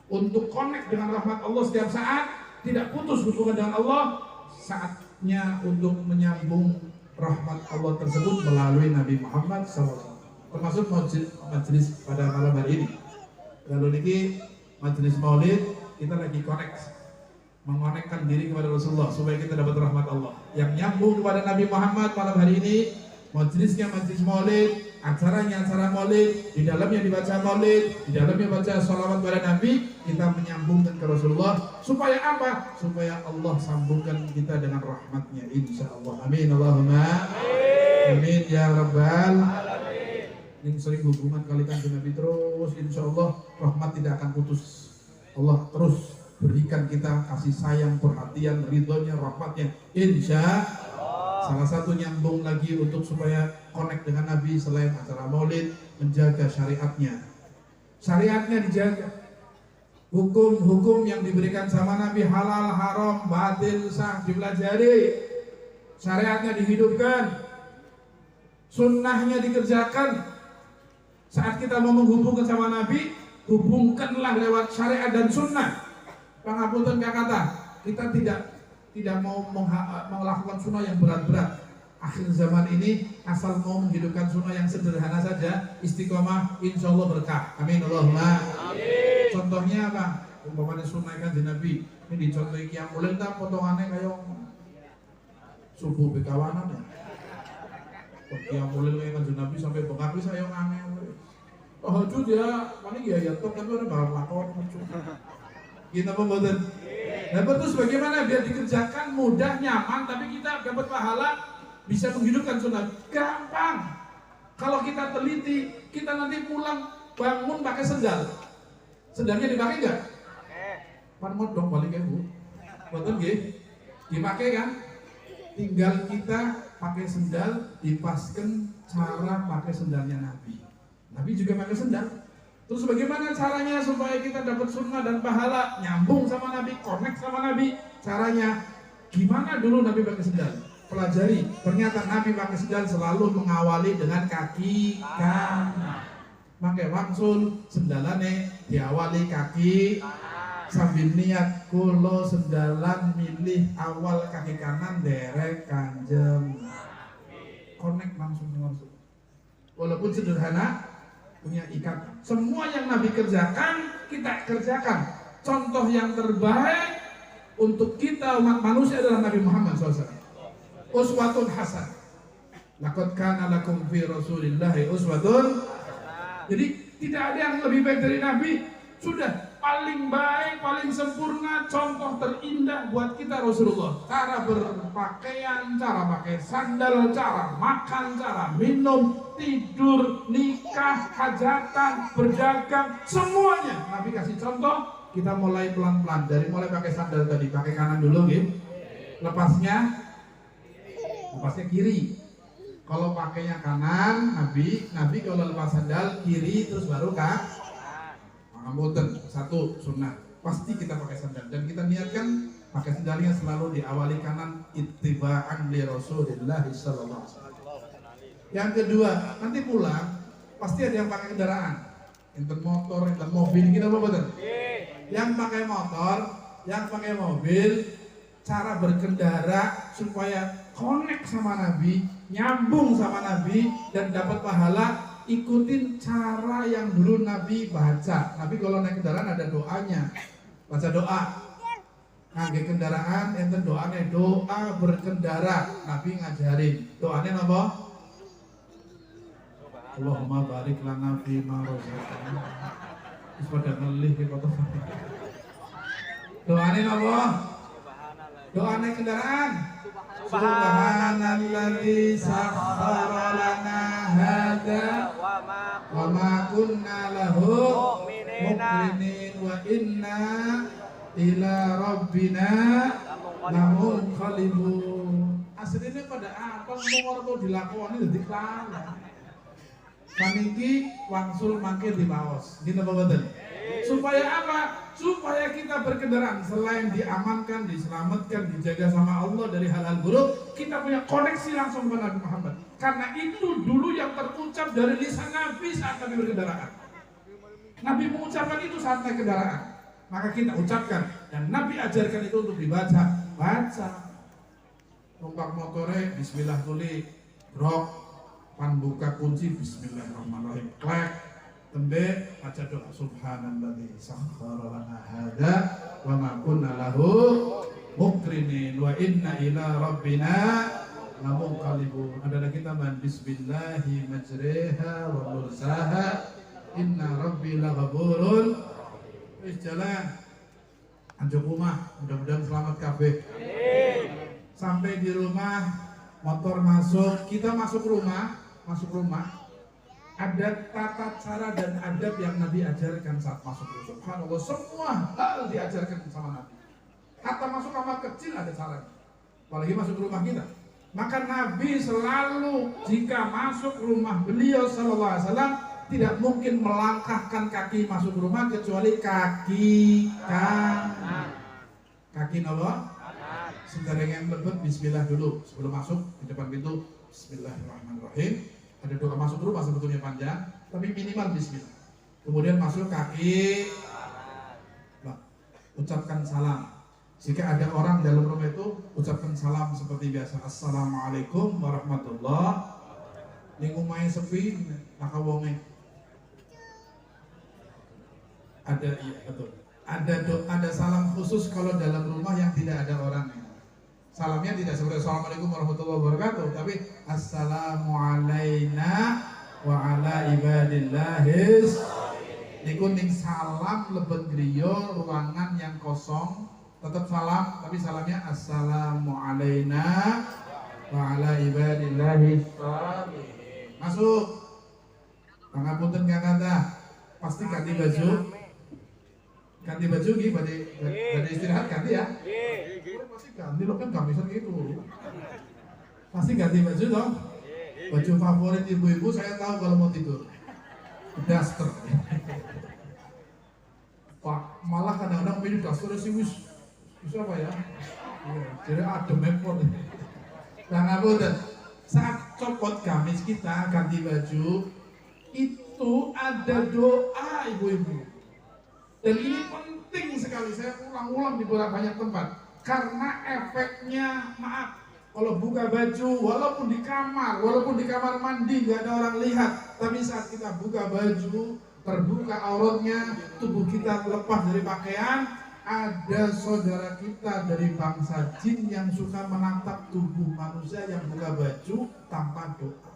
Untuk connect dengan rahmat Allah setiap saat, tidak putus hubungan dengan Allah, saatnya untuk menyambung rahmat Allah tersebut melalui Nabi Muhammad SAW. Termasuk majelis pada malam hari ini. Lalu ini majelis maulid, kita lagi connect, mengonekkan diri kepada Rasulullah supaya kita dapat rahmat Allah. Yang nyambung kepada Nabi Muhammad malam hari ini, majelisnya majelis maulid, acaranya acara maulid, di dalamnya dibaca maulid, di dalamnya baca sholawat pada Nabi, kita menyambungkan ke Rasulullah. Supaya apa? Supaya Allah sambungkan kita dengan rahmatnya, insya Allah. Amin Allahumma amin ya rabbal alamin. Yang sering hubungan kalikan dengan Nabi terus, insya Allah rahmat tidak akan putus. Allah terus berikan kita kasih sayang, perhatian, ridhonya, rahmatnya, insya Allah. Salah satu nyambung lagi untuk supaya connect dengan Nabi selain acara maulid, menjaga syariatnya. Syariatnya dijaga. Hukum-hukum yang diberikan sama Nabi, halal, haram, batil, sah, dipelajari. Syariatnya dihidupkan. Sunnahnya dikerjakan. Saat kita mau menghubungkan sama Nabi, hubungkanlah lewat syariat dan sunnah. Pangapunten kata, kita tidak mau melakukan sunnah yang berat-berat. Akhir zaman ini asal mau menghidupkan sunnah yang sederhana saja, istiqomah, insya Allah berkah. Amin Allahumma. Contohnya apa? Umpamanya sunnah kanjeng Nabi. Ini dicontoh Qiyamul Lail ta potongannya kayak subuh bekawanan ya. Qiyamul Lail kayak kanjeng Nabi sampai bengkak wis ayo ngane. Tahajud ya, paling ya top tapi orang bakal lakon. Kita apa mboten? Nah, terus bagaimana biar dikerjakan mudah, nyaman, tapi kita dapat pahala, bisa menghidupkan sunnah? Gampang. Kalau kita teliti, kita nanti pulang bangun pakai sendal. Sendalnya dipakai nggak? Pan modong paling ya bu. Betul nggih? Dipakai kan? Tinggal kita pakai sendal, dipaskan cara pakai sendalnya Nabi. Nabi juga pakai sendal. Terus bagaimana caranya supaya kita dapat sunnah dan pahala, nyambung sama Nabi, connect sama Nabi? Caranya gimana dulu Nabi pakai sendal? Pelajari. Ternyata Nabi pakai sendal selalu mengawali dengan kaki kanan. Pakai wangsul, sendalane diawali kaki sambil niat kulo sendalan milih awal kaki kanan derek kanjeng. Connect langsung. Walaupun sederhana, punya ikat. Semua yang Nabi kerjakan, kita kerjakan. Contoh yang terbaik untuk kita umat manusia adalah Nabi Muhammad SAW. Uswatun hasan. Laqad kana lakum fi Rasulillahi uswatun. Jadi tidak ada yang lebih baik dari Nabi. Sudah paling baik, paling sempurna, contoh terindah buat kita Rasulullah. Cara berpakaian, cara pakai sandal, cara makan, cara minum, tidur, nikah, hajatan, berdagang, semuanya Nabi kasih contoh. Kita mulai pelan-pelan, dari mulai pakai sandal tadi, pakai kanan dulu gitu. Lepasnya kiri. Kalau pakainya kanan, Nabi kalau lepas sandal kiri terus baru Mboten, satu sunnah pasti kita pakai sandal dan kita niatkan pakai sandalnya selalu diawali kanan, ittiba'an li Rasulillah sallallahu alaihi wasallam. Yang kedua, nanti pulang pasti ada yang pakai kendaraan, enten motor, enten mobil, kita apa betul? Yang pakai motor, yang pakai mobil, cara berkendara supaya connect sama Nabi, nyambung sama Nabi dan dapat pahala. Ikutin cara yang dulu Nabi baca. Nabi kalau naik kendaraan ada doanya. Baca doa. Ngangge kendaraan enten doanya doa berkendara. Nabi ngajarin. Doanya apa? Allahumma barik lana fi ma razaqtana. Wis pada ngelih ki foto. Doanya apa? Doanya kendaraan. Subhanalladzi sakhkhara lana hadza wa ma kunna lahu muqrinin wa inna ila rabbina lamunqalibun. Asline pada apa nomor itu dilakoni dadi kalah. Saniki wangsul mangke di paos. Gitu apa betul? Supaya apa? Supaya kita berkendaraan selain diamankan, diselamatkan, dijaga sama Allah dari hal-hal buruk, kita punya koneksi langsung dengan Nabi Muhammad. Karena itu dulu yang terucap dari lisan Nabi saat Nabi berkendaraan. Nabi mengucapkan itu saat naik kendaraan. Maka kita ucapkan dan Nabi ajarkan itu untuk dibaca. Baca. Numpak motore bismillah tuli, rok, pan buka kunci bismillahirrahmanirrahim. Klek. Tembe baca doa subhanalladzi sakhkhara lana hadza wa ma kunna lahu muqrinin wa inna ila rabbina lamunqalibun. Adalah kita bismillahi majriha wa mursaha inna rabbi laghafurun. Wis jalan anjuk rumah, mudah-mudahan selamat kabeh. Sampai di rumah motor masuk, kita masuk rumah ada tata cara dan adab yang Nabi ajarkan saat masuk rumah. Subhanallah, semua hal diajarkan sama Nabi. Kata masuk kamar kecil ada caranya. Apalagi masuk rumah kita. Maka Nabi selalu jika masuk rumah beliau sallallahu alaihi wasallam tidak mungkin melangkahkan kaki masuk rumah kecuali kaki kanan. Kaki apa? Sekarang yang lebet bismillah dulu sebelum masuk di depan pintu. Bismillahirrahmanirrahim. Ada doa masuk rumah sebetulnya panjang, tapi minimal bismillah. Kemudian masuk kaki, ucapkan salam. Jika ada orang dalam rumah itu, ucapkan salam seperti biasa. Assalamualaikum warahmatullahi wabarakatuh. Ning omahe sepi, maka wonge. Ada, iya betul. Ada salam khusus kalau dalam rumah yang tidak ada orangnya. Salamnya tidak seperti Assalamualaikum warahmatullahi wabarakatuh, tapi Assalamu alaina wa ala ibadillahis. Niku ning salam leben griya ruangan yang kosong tetap salam, tapi salamnya Assalamu alaina wa ala ibadillahis. Masuk. Pangapunten Kang Kata. Pasti ganti baju. Ganti baju gitu, pada istirahat ganti ya. Pasti ganti, lo kan gak bisa gitu. Pasti ganti baju dong. Baju favorit ibu-ibu saya tahu kalau mau tidur. Daster. Pak, malah kadang-kadang pilih daster sih bisa apa ya? Jadi adem ekor. Nah ngapunten, saat copot gamis kita ganti baju itu ada doa ibu-ibu. Dan ini penting sekali, saya ulang-ulang di beberapa banyak tempat. Karena efeknya, maaf, kalau buka baju, walaupun di kamar mandi nggak ada orang lihat, tapi saat kita buka baju, terbuka auratnya, tubuh kita lepas dari pakaian, ada saudara kita dari bangsa jin yang suka menatap tubuh manusia yang buka baju tanpa doa.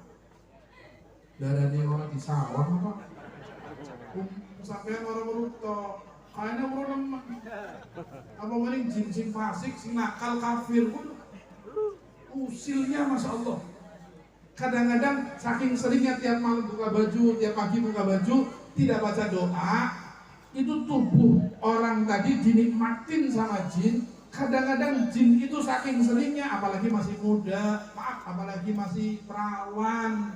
Darahnya orang di sawah apa? Sampai orang merutok, kayaknya orang lemah. Apa mending jin sing fasik, sing nakal kafir pun usilnya masya Allah. Kadang-kadang saking seringnya tiap malam buka baju, tiap pagi buka baju, tidak baca doa, itu tubuh orang tadi dinikmatin sama jin. Kadang-kadang jin itu saking seringnya, apalagi masih muda, maaf, apalagi masih perawan.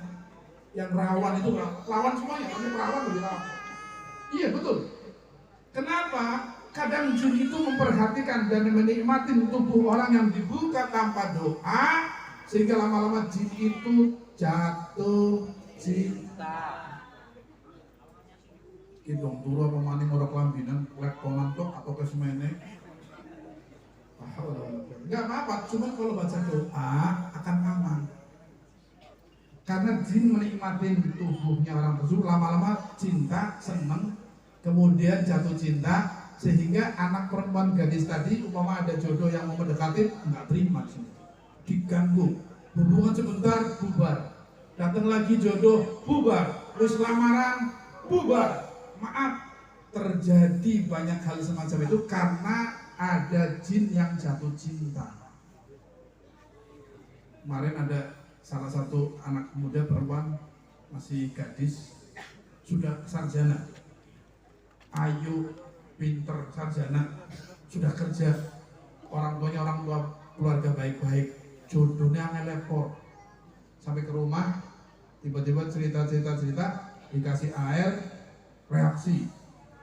Yang rawan itu lawan semuanya, tapi perawan lebih rawan. Iya betul. Kenapa? Kadang jin itu memperhatikan dan menikmati tubuh orang yang dibuka tanpa doa, sehingga lama-lama jin itu jatuh cinta. Kidong turu apa maning ora kelambinan, lek konantok atau kesemene. Enggak apa-apa, cuma kalau baca doa akan aman. Karena jin menikmati tubuhnya orang tersebut, lama-lama cinta, senang, kemudian jatuh cinta, sehingga anak perempuan gadis tadi umpama ada jodoh yang mau mendekati, nggak terima sih, diganggu, hubungan sebentar bubar, datang lagi jodoh bubar, terus lamaran bubar. Maaf, terjadi banyak hal semacam itu karena ada jin yang jatuh cinta. Kemarin ada salah satu anak muda perempuan masih gadis, sudah sarjana, ayu, pinter, sarjana, sudah kerja, orang tuanya orang tua keluarga baik-baik, jodohnya ngelepor, sampai ke rumah tiba-tiba cerita, dikasih air, reaksi,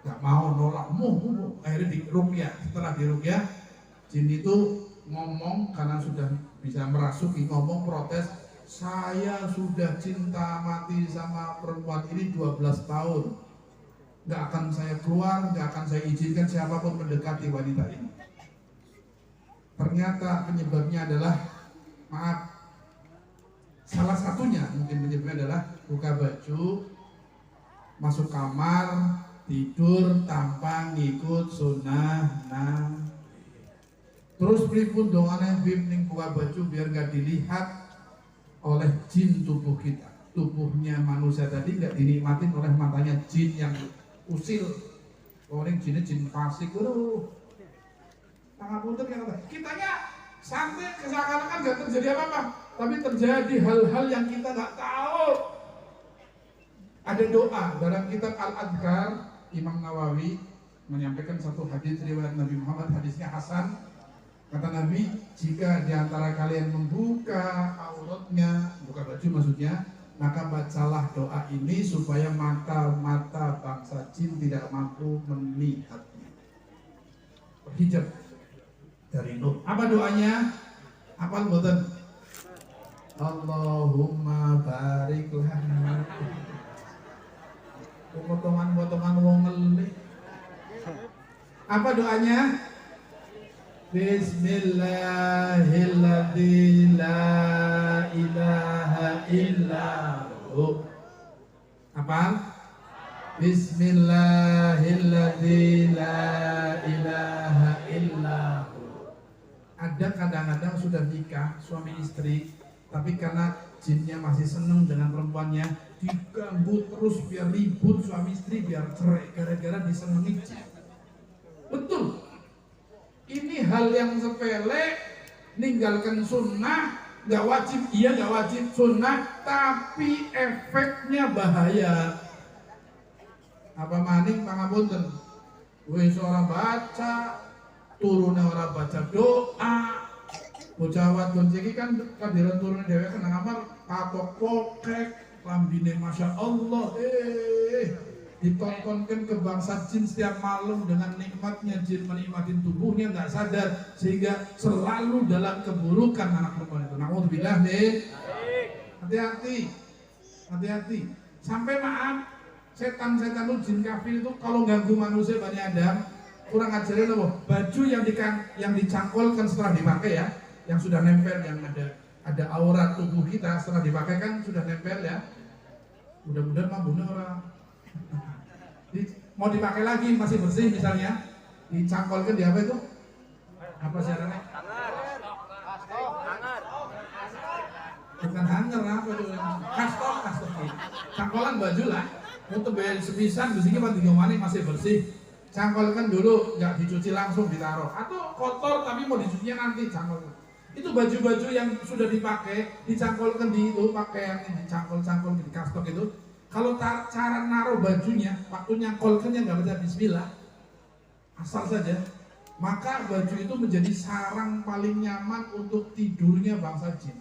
nggak mau, nolak, akhirnya di ruqyah. Setelah di ruqyah, jin itu ngomong karena sudah bisa merasuki, ngomong protes, saya sudah cinta mati sama perempuan ini 12 tahun, nggak akan saya keluar, nggak akan saya izinkan siapapun mendekati wanita ini. Ternyata penyebabnya adalah, maaf, salah satunya mungkin penyebabnya adalah buka baju, masuk kamar, tidur tanpa ngikut sunnah. Terus pripun dongane bim ning buka baju biar nggak dilihat oleh jin tubuh kita. Tubuhnya manusia tadi nggak dinikmatin oleh matanya jin yang usil. Orang jinnya jin fasik, pangapunten yang apa? Kitanya santai, seakan-akan nggak terjadi apa-apa, tapi terjadi hal-hal yang kita nggak tahu. Ada doa dalam kitab Al-Adhkar, Imam Nawawi menyampaikan satu hadis riwayat Nabi Muhammad, hadisnya Hasan. Kata Nabi, jika diantara kalian membuka auratnya, buka baju maksudnya, maka bacalah doa ini supaya mata-mata bangsa jin tidak mampu melihatnya. Berhijab dari nur. Apa doanya? Apa mboten? Allahumma barik lana. Potongan-potongan wong ngelik. Apa doanya? Bismillahilladzi la ilaha illahu. Apa? Bismillahilladzi la ilaha illahu. Ada kadang-kadang sudah nikah suami istri, tapi karena jinnya masih seneng dengan perempuannya, diganggu terus biar ribut suami istri, biar cerai gara-gara disenengi jin. Betul. Ini hal yang sepele, ninggalkan sunnah, nggak wajib, iya nggak wajib sunnah, tapi efeknya bahaya. Apa maning pangapunten, wis ora baca, turune ora baca doa, bocah wadon iki kan kadiran turune dhewe kena kamar kapok pokek, lambine masya Allah, ditontonkan ke bangsa jin setiap malam dengan nikmatnya jin menikmatin tubuhnya nggak sadar sehingga selalu dalam keburukan anak perempuan itu. Naudzubillah nih. Hati-hati. Sampai maaf, setan-setan itu jin kafir itu kalau ganggu manusia Bani Adam kurang ajarin apa? Baju yang dicangkolkan setelah dipakai ya, yang sudah nempel, yang ada aura tubuh kita setelah dipakai kan sudah nempel ya. Mudah-mudahan mah bener orang. Mau dipakai lagi masih bersih misalnya, dicangkolkan di apa itu? Apa syaratnya? Bukan hanger apa itu? Kastor. Cangkolan baju lah. Untuk bayar sepisan, besinya masih bersih. Cangkolkan dulu, nggak dicuci langsung ditaruh. Atau kotor tapi mau dicucinya nanti cangkolkan. Itu baju-baju yang sudah dipakai, dicangkolkan di itu pakaian yang dicangkol-cangkol di kastok itu. Kalau cara naruh bajunya, waktu nyangkolkannya nggak baca bismillah, asal saja, maka baju itu menjadi sarang paling nyaman untuk tidurnya bangsa jin.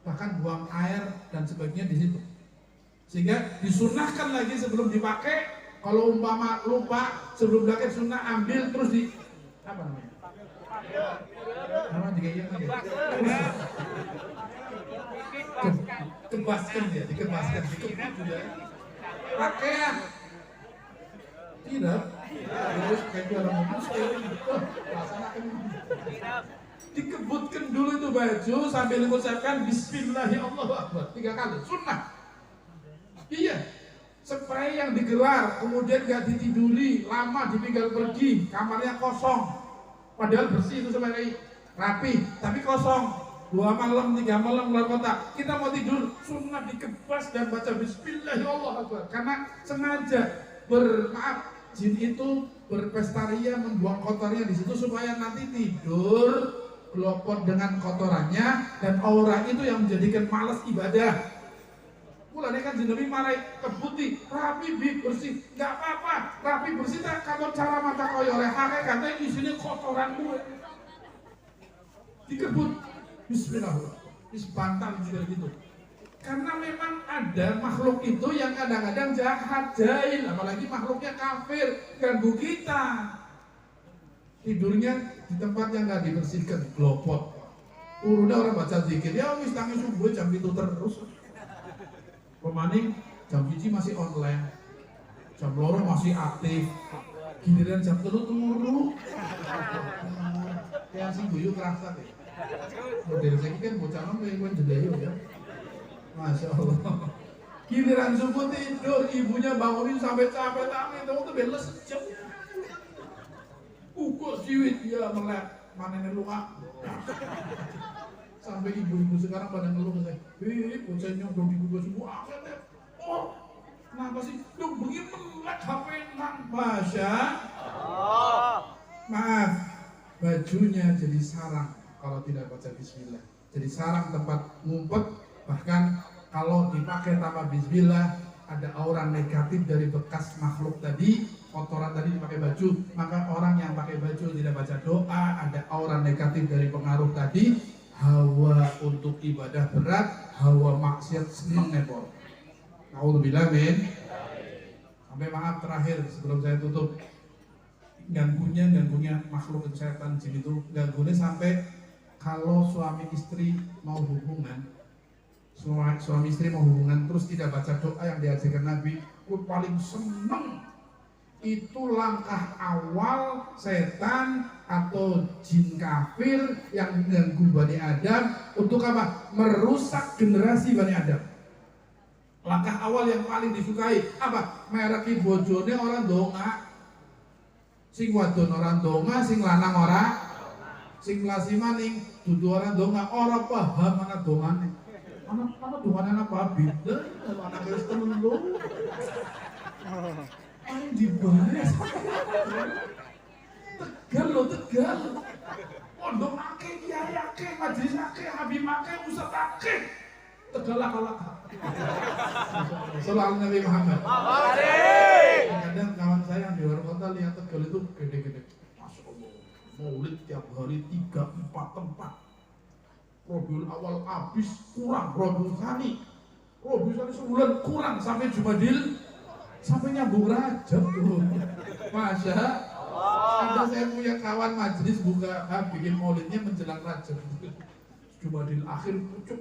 Bahkan buang air dan sebagainya di situ. Sehingga disunahkan lagi sebelum dipakai, kalau umpama lupa sebelum dipakai sunnah ambil terus di apa namanya? Nama digayung lagi. Dikebaskan juga. Pakaian tidak terus kayak orang dikebutkan dulu itu baju sambil mengucapkan Bismillahirrahmanirrahim 3 kali sunnah. Iya, spray yang digelar kemudian gak ditiduri lama ditinggal pergi, kamarnya kosong padahal bersih itu spray rapi tapi kosong. 2 malam, 3 malam keluar kota, kita mau tidur, sunnah dikebas dan baca Bismillahirrahmanirrahim karena sengaja bermaaf jin itu berpestaria membuang kotornya di situ supaya nanti tidur gelopot dengan kotorannya dan aura itu yang menjadikan malas ibadah. Mulanya kan jin Nabi marai kebuti, rapi bersih, nggak apa-apa, rapi bersih tak kalau cara mata koyo oleh hakikatnya isinya kotoran gue dikebut. Bismillahirrahmanirrahim, bantal juga gitu. Karena memang ada makhluk itu yang kadang-kadang jahat, jahil, apalagi makhluknya kafir, ganggu kita. Tidurnya di tempat yang nggak dibersihkan, glopot. Urunya orang baca zikir, ya wis tangi subuh jam itu terus. Pemaning jam 1 masih online, jam 2 masih aktif, giliran jam 3 turu. Kayak sing guyu kerasa deh. Model saya kan bocah nom kayak jendayo ya. Masya Allah. Giliran subuh tidur, ibunya bangunin sampai capek tangi, tahu tuh beles sejam. Kok siwit ya melek, manene luka. Sampai ibu-ibu sekarang pada ngeluh saya. Bocahnya udah dibuka semua. Oh, kenapa sih? Dong begini melek HP nang Masya. Maaf, bajunya jadi sarang. Kalau tidak baca bismillah jadi sarang tempat ngumpet, bahkan kalau dipakai tanpa bismillah ada aura negatif dari bekas makhluk tadi, kotoran tadi dipakai baju, maka orang yang pakai baju tidak baca doa, ada aura negatif dari pengaruh tadi, hawa untuk ibadah berat, hawa maksiat seneng nepor. Naudzubillah min. Sampai maaf terakhir sebelum saya tutup, ganggunya makhluk setan jin itu ganggunya sampai kalau suami istri mau hubungan terus tidak baca doa yang diajarkan Nabi, paling seneng. Itu langkah awal setan atau jin kafir yang mengganggu Bani Adam untuk apa? Merusak generasi Bani Adam. Langkah awal yang paling disukai apa? Mereki bojone orang donga. Sing wadon orang donga, sing lanang ora. Sing lasimaning dudu orang donga, ora paham mana dongane. Ana dongane anak babi. Anak Kristen lho. Paling dibahas. Tegal lo, tegal. Pondok akeh, kiai akeh, majelis akeh, habib akeh, ustaz akeh. Tegal lah. Sallallahu Nabi Muhammad. Kadang kawan saya yang di luar kota lihat Tegal itu gede-gede. Masya Allah, maulid tiap hari 3-4 tempat. Rabiul awal habis kurang, Rabiul Tsani sebulan kurang sampai Jumadil, sampai nyambung Rajab tuh. Masya Allah. Saya punya kawan majelis bikin maulidnya menjelang Rajab. Jumadil akhir pucuk.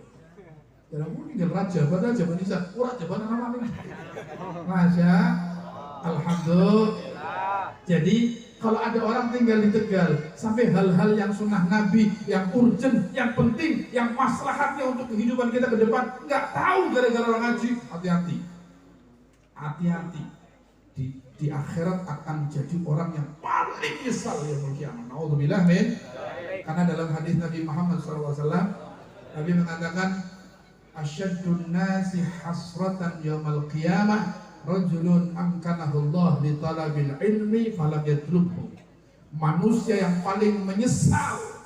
Ya aku tinggal Rajab, padahal Jaban Isa, Jaban nama nih. Masya Alhamdulillah. Jadi kalau ada orang tinggal di Tegal sampai hal-hal yang sunnah Nabi, yang urgent, yang penting, yang maslahatnya untuk kehidupan kita ke depan nggak tahu gara-gara orang ngaji, hati-hati. Di akhirat akan jadi orang yang paling nyesal ya kiamat. Nauzubillah min. Karena dalam hadis Nabi Muhammad SAW, Nabi mengatakan, asyaddun nasi hasratan yaumal qiyamah rajulun amkanahullah li talabil ilmi falam yatlubhu. Manusia yang paling menyesal,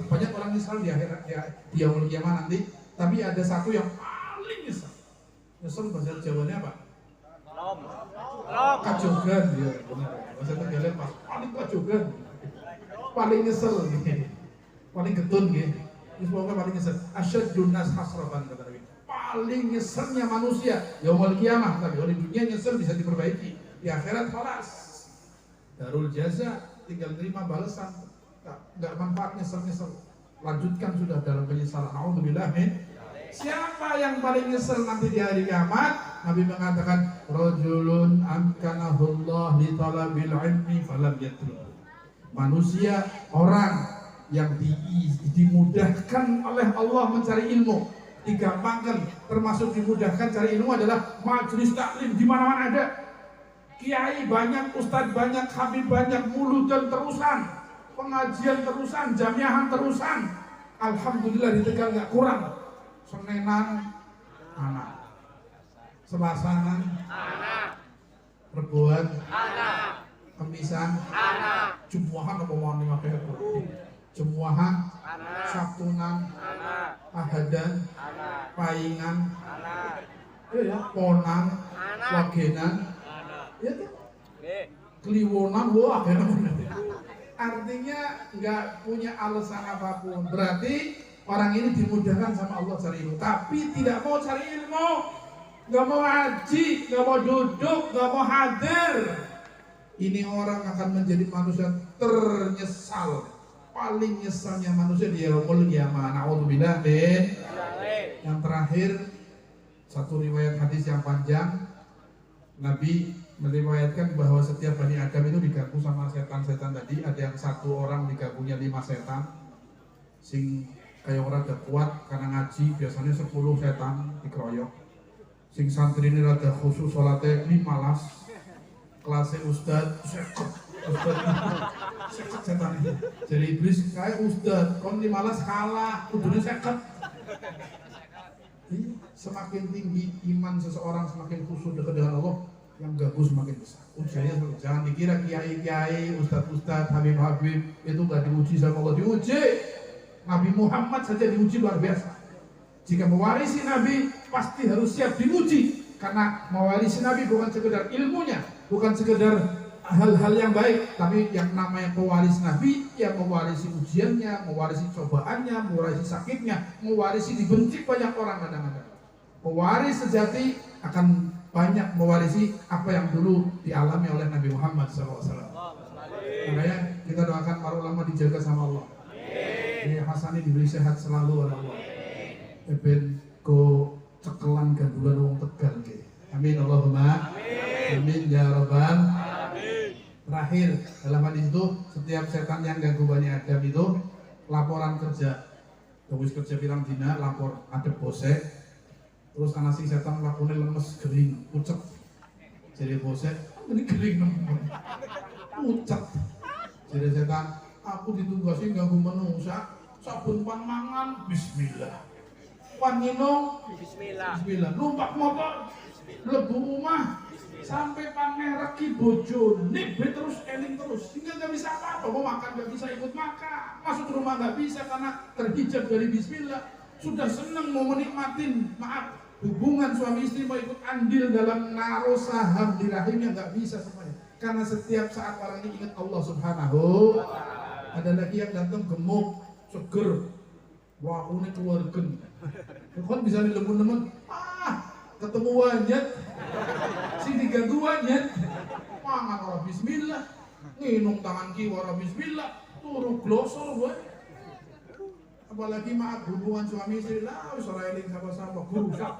banyak orang nyesal di akhirat di yaumul qiyamah nanti, tapi ada satu yang paling nyesal. Nyesal bahasa Jawanya apa? Kajogan, ya benar. Bahasa Tegalnya pas paling kajogan, paling nyesel nih, paling getun nih. Semoga paling nyesel. Asyaddun nas hasratan kata Nabi. Paling nyeselnya manusia yaumul qiyamah, tapi di dunia nyesel bisa diperbaiki. Di akhirat falas. Darul jaza, tinggal terima balasan. Enggak manfaat nyesel. Lanjutkan sudah dalam penyesalan. Nauzubillah min. Siapa yang paling nyesel nanti di hari kiamat? Nabi mengatakan, rajulun amkanahullah li talabil ilmi falam yatlub. Manusia, orang yang dimudahkan oleh Allah mencari ilmu, digampangkan, termasuk dimudahkan cari ilmu adalah majelis taklim di mana-mana ada. Kiai banyak, ustadz banyak, habib banyak, muludan terusan, pengajian terusan, jamiahan terusan. Alhamdulillah di Tegal nggak kurang. Senenan anak, Selasanan anak, Rebuan anak, Kemisan anak, Jumuahan apa mau nih pakai itu? Jumuahan, Sabtunan, Ahadan, Paingan, Ponang, Wagenan, ya tuh, Kliwonan, wah artinya nggak punya alasan apapun. Berarti orang ini dimudahkan sama Allah cari ilmu, tapi tidak mau cari ilmu, nggak mau ngaji, nggak mau duduk, nggak mau hadir. Ini orang akan menjadi manusia ternyesal. Paling nyesalnya manusia di yaumul qiyamah. Nauzubillah min. Yang terakhir, satu riwayat hadis yang panjang, Nabi meriwayatkan bahwa setiap Bani Adam itu diganggu sama setan-setan tadi. Ada yang satu orang diganggunya 5 setan. Sing kayak orang udah kuat karena ngaji, biasanya 10 setan dikeroyok. Sing santri ini rada khusus sholatnya 5 malas. Kelasnya ustad, seket setan itu. Jadi iblis kayak ustad, kon 5 malas kalah, kudunya seket. Semakin tinggi iman seseorang, semakin khusyuk dekat dengan Allah, yang ganggu semakin besar. Ujiannya jangan dikira kiai-kiai, ustad-ustad, habib-habib itu gak diuji sama Allah, diuji. Nabi Muhammad saja diuji luar biasa. Jika mewarisi Nabi pasti harus siap diuji, karena mewarisi Nabi bukan sekedar ilmunya, bukan sekedar hal-hal yang baik, tapi yang namanya pewaris Nabi yang mewarisi ujiannya, mewarisi cobaannya, mewarisi sakitnya, mewarisi dibenci banyak orang kadang-kadang. Pewaris sejati akan banyak mewarisi apa yang dulu dialami oleh Nabi Muhammad SAW. Makanya kita doakan para ulama dijaga sama Allah. Ini Hasani diberi sehat selalu oleh Allah. Ben ko cekelan gandulan wong Tegal nggih. Amin Allahumma. Amin ya rabbal alamin. Terakhir dalam hadis itu, setiap setan yang ganggu Bani Adam itu laporan kerja. Wis kerja pirang dina lapor ada bose. Terus ana sing setan lakune lemes gering, pucet. Jadi bose, ini gering nemen. Pucet. Jadi setan, aku ditugasi ganggu menungsa, sabun pan mangan, bismillah. Pan minum, bismillah. Numpak motor, mlebu rumah, sampai pan mereki bojone terus eling terus. Sehingga nggak bisa apa-apa, mau makan nggak bisa ikut makan, masuk rumah nggak bisa karena terhijab dari bismillah. Sudah seneng mau menikmatin, maaf, hubungan suami istri mau ikut andil dalam naruh saham di rahimnya nggak bisa semuanya. Karena setiap saat orang ini ingat Allah Subhanahu. Ada lagi yang datang gemuk, seger, wah ini keluargen. Kan bisa dilembut teman, ketemu wanyat, si diganggu wanyat, mangan orang bismillah, nginum tangan kiwa orang bismillah, turu glosor gue. Apalagi maaf hubungan suami istri lah, suara eling sama-sama, gerusak,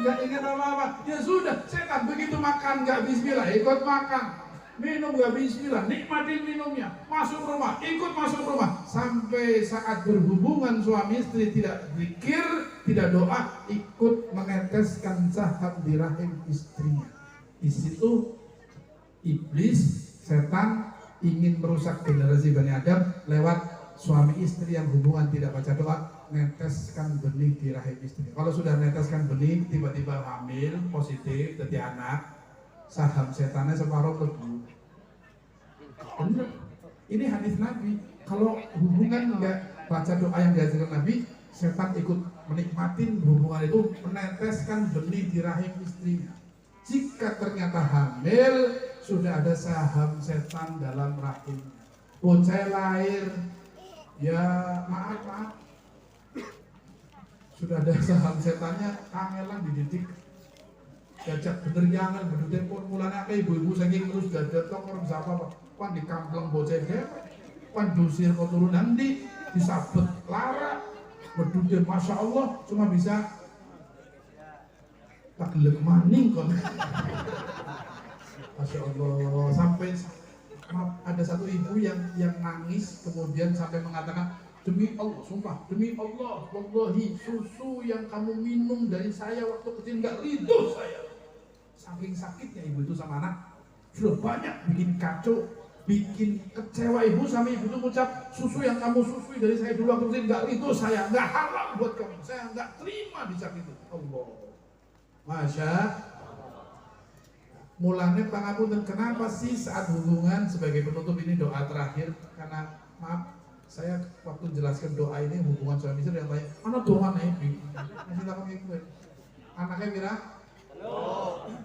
nggak ingat apa-apa. Ya sudah, setan begitu makan nggak bismillah, ikut makan, minum nggak bismillah, nikmatin minumnya, masuk rumah, ikut masuk rumah, sampai saat berhubungan suami istri tidak zikir, tidak doa, ikut meneteskan saham di rahim istrinya. Di situ iblis, setan ingin merusak generasi Bani Adam lewat suami istri yang hubungan tidak baca doa, neteskan benih di rahim istri. Kalau sudah neteskan benih, tiba-tiba hamil, positif, jadi anak, saham setannya separuh lebu. Benar. Ini hadis Nabi. Kalau hubungan nggak baca doa yang diajarkan Nabi, setan ikut menikmatin hubungan itu, meneteskan benih di rahim istrinya. Jika ternyata hamil, sudah ada saham setan dalam rahim. Bocah lahir, ya maaf, sudah ada saham setannya, kangelan dididik. Jajak bener jangan, bener tempur mulanya kayak ibu-ibu saking terus gak ada tokor bisa apa-apa. Pan di kampleng bocah dia, pan dusir keturunan disabet lara, berdua masya Allah cuma bisa tak gelek maning kon. Masya Allah, sampai ada satu ibu yang nangis kemudian sampai mengatakan, demi Allah, sumpah, demi Allah, wallahi susu yang kamu minum dari saya waktu kecil nggak ridho saya. Saking sakitnya ibu itu sama anak, sudah banyak bikin kacau, bikin kecewa ibu sampai ibu itu mengucap, susu yang kamu susui dari saya dulu waktu kecil nggak ridho saya, nggak halal buat kamu, saya nggak terima disakiti. Allah, masya. Mulanya pangapunten, kenapa sih saat hubungan sebagai penutup ini doa terakhir? Karena maaf, saya waktu jelaskan doa ini hubungan suami istri yang tanya, mana doa nih? Masih takut ibu. Anaknya kira?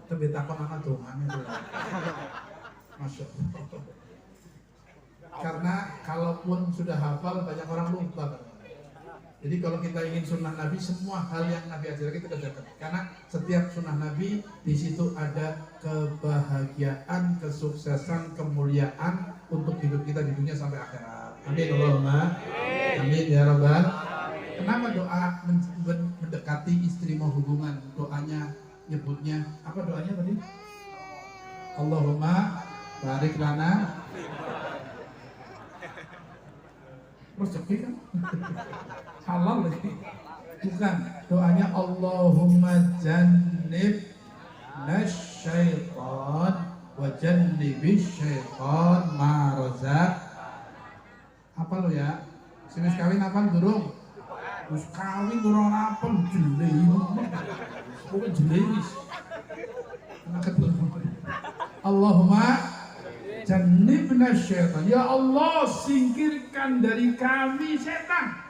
Tapi takut anak doanya. Masya Allah. Karena kalaupun sudah hafal banyak orang lupa. Jadi kalau kita ingin sunnah Nabi, semua hal yang Nabi ajarkan kita kerjakan. Karena setiap sunnah Nabi di situ ada kebahagiaan, kesuksesan, kemuliaan untuk hidup kita di dunia sampai akhirat. Amin Allahumma. Amin ya Rabbal. Kenapa doa mendekati istri mau hubungan? Doanya nyebutnya apa doanya tadi? Allahumma barik lana. Rezeki kan? Halal lagi. Bukan, doanya Allahumma jannib nasyaitan wa jannibis syaitan ma razaq. Apa lo ya? Wis kawin apa durung? Wis kawin durung apa jeli. Pokoke jeli wis. Allahumma jannibna syaitan. Ya Allah, singkirkan dari kami setan.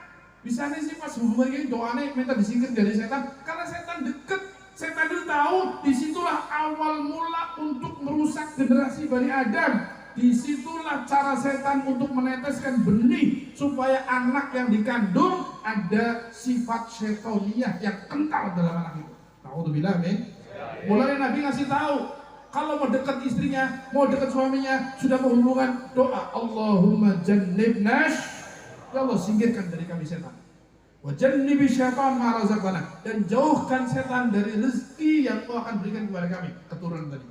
Bisa nih sih pas hubungan ini doanya minta disingkir dari setan, karena setan deket. Setan itu tahu disitulah awal mula untuk merusak generasi Bani Adam. Disitulah cara setan untuk meneteskan benih supaya anak yang dikandung ada sifat syaitaniyah yang kental dalam anak itu. Nauzubillah min. Mulai Nabi ngasih tahu, kalau mau dekat istrinya, mau dekat suaminya, sudah mau hubungan, doa Allahumma jannibnash, ya Allah singkirkan dari kami setan. Wa jannibi syaitan ma razaqtana, dan jauhkan setan dari rezeki yang Kau akan berikan kepada kami. Keturunan tadi,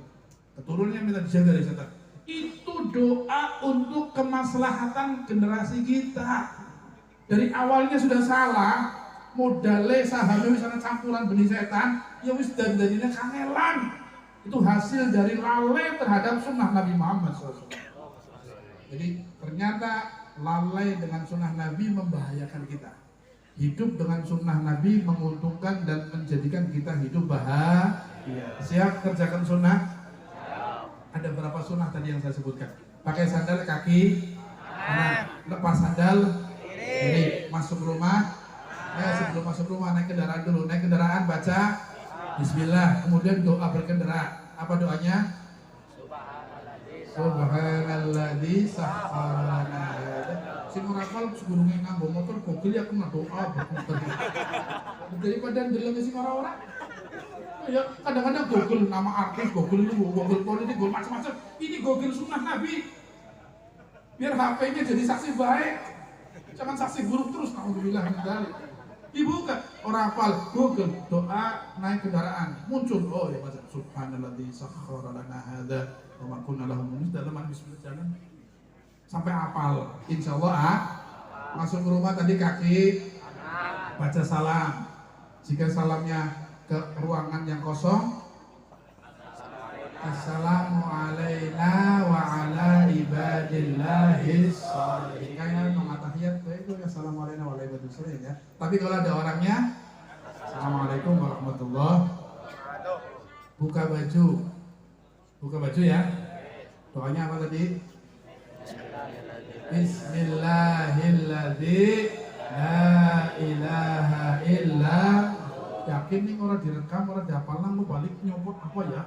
keturunannya minta dijaga dari setan. Itu doa untuk kemaslahatan generasi kita. Dari awalnya sudah salah, modale sahame wis ana campuran benih setan, ya wis dandane kangelan. Itu hasil dari lalai terhadap sunnah Nabi Muhammad SAW. Jadi ternyata lalai dengan sunnah Nabi membahayakan kita. Hidup dengan sunnah Nabi menguntungkan dan menjadikan kita hidup bahagia. Siap kerjakan sunnah? Ada berapa sunnah tadi yang saya sebutkan? Pakai sandal kaki kanan, lepas sandal kiri, masuk rumah. Sebelum masuk rumah naik kendaraan dulu. Naik kendaraan baca Bismillah, kemudian doa berkendara. Apa doanya? Subhanalladzi sakhkhara lana hadza. Sing ora hafal segurunge nganggo motor gogel ya aku mah doa berkendara. Daripada ndeleng sing ora-ora. Ya kadang-kadang gogel nama artis, gogel itu, gogel politik, gogel macam-macam. Ini gogel sunnah Nabi. Biar HP-nya jadi saksi baik. Jangan saksi buruk terus, naudzubillah min dzalik. Dibuka orang hafal Google doa naik kendaraan muncul, oh ya baca subhanalladzi sakhkhara lana hadza wa ma kunna lahu muqrinin dalam bismillah jalan sampai hafal. Insyaallah masuk ke rumah tadi kaki baca salam. Jika salamnya ke ruangan yang kosong, assalamu alaina wa ala ibadillahis sholihin. Kayaknya mengatahiyat itu assalamu alaina wa ala ibadillahis sholihin ya. Tapi kalau ada orangnya, assalamualaikum warahmatullahi wabarakatuh. Buka baju ya. Doanya apa tadi? Bismillahilladzi la ilaha illa. Yakin nih orang direkam, orang dihafal nang lu balik nyopot apa ya?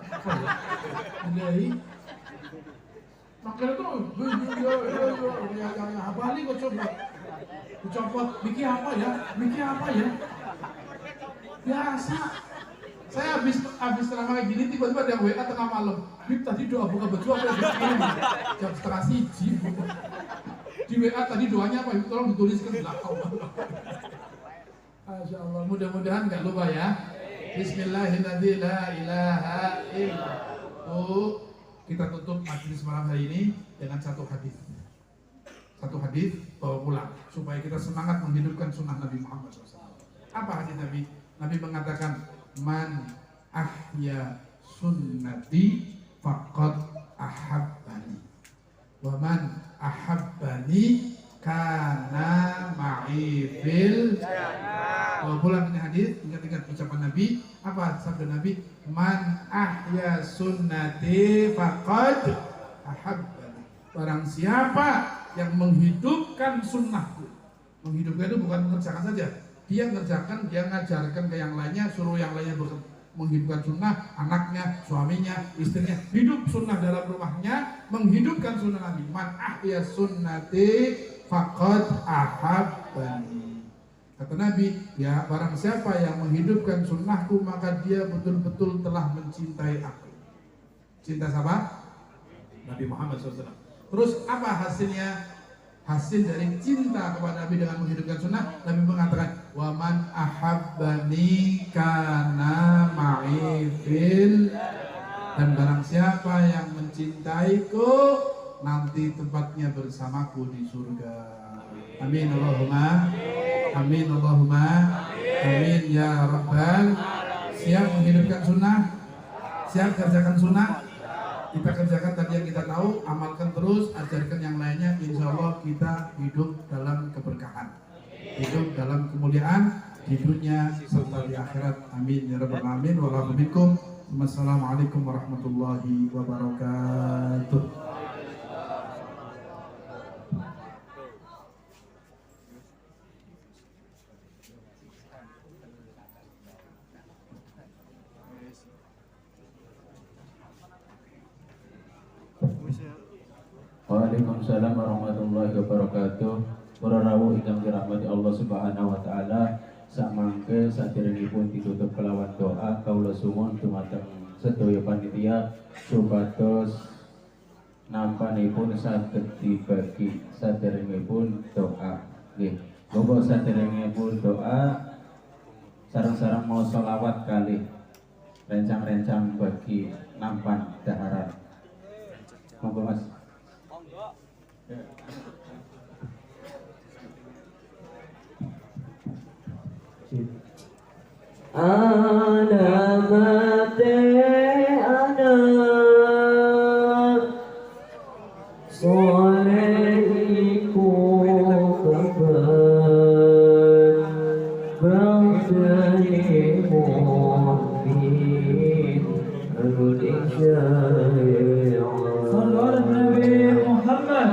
Jadi makanya tuh ya balik kok coba dicopot, Miki apa ya? Biasa. Saya habis terang kayak gini tiba-tiba ada WA tengah malam. Bib tadi doa buka baju apa ya? Jam 12:30. Di WA tadi doanya apa? Tolong dituliskan di belakang. Masya Allah, mudah-mudahan nggak lupa ya. Bismillahirrahmanirrahim. La ilaha illallah. Kita tutup majelis malam hari ini dengan satu hadis. Satu hadis bawa pulang supaya kita semangat menghidupkan sunnah Nabi Muhammad SAW. Apa hadis Nabi? Nabi mengatakan, man ahya sunnati faqad ahabbani, wa man ahabbani kana ma'i fil jannah. Pulang ini hadis, ingat-ingat ucapan Nabi. Apa sabda Nabi? Man ahya sunnati faqad ahabbani. Barang siapa yang menghidupkan sunnahku. Menghidupkan itu bukan mengerjakan saja. Dia mengerjakan, dia ngajarkan ke yang lainnya, suruh yang lainnya menghidupkan sunnah, anaknya, suaminya, istrinya, hidup sunnah dalam rumahnya, menghidupkan sunnah Nabi. Man ahya sunnati faqad ahabbani. Kata Nabi, ya barang siapa yang menghidupkan sunnahku maka dia betul-betul telah mencintai aku. Cinta siapa? Nabi Muhammad SAW. Terus apa hasilnya? Hasil dari cinta kepada Nabi dengan menghidupkan sunnah, Nabi mengatakan, wa man ahabbani kana ma'i fil, dan barang siapa yang mencintaiku nanti tempatnya bersamaku di surga. Amin Allahumma amin Allahumma amin ya Rabbal. Siap menghidupkan sunnah? Siap kerjakan sunnah? Kita kerjakan tadi yang kita tahu, amalkan terus, ajarkan yang lainnya. Insya Allah kita hidup dalam keberkahan, hidup dalam kemuliaan di dunia serta di akhirat. Amin ya Rabbal alamin. Wassalamualaikum warahmatullahi wabarakatuh. Waalaikumsalam warahmatullahi wabarakatuh. Para rawuh ingkang dirahmati Allah Subhanahu wa taala, sak mangke saderengipun ditutup kelawan doa, kaula suwun dumateng sedaya panitia supados nampanipun saged dibagi saderengipun doa. Nggih, monggo saderengipun doa sareng-sareng mau sholawat kali rencang-rencang bagi nampan daharan. Monggo Mas. alamat ana soleiku kabar bangsani mu'min Indonesia Sallallahu Nabi Muhammad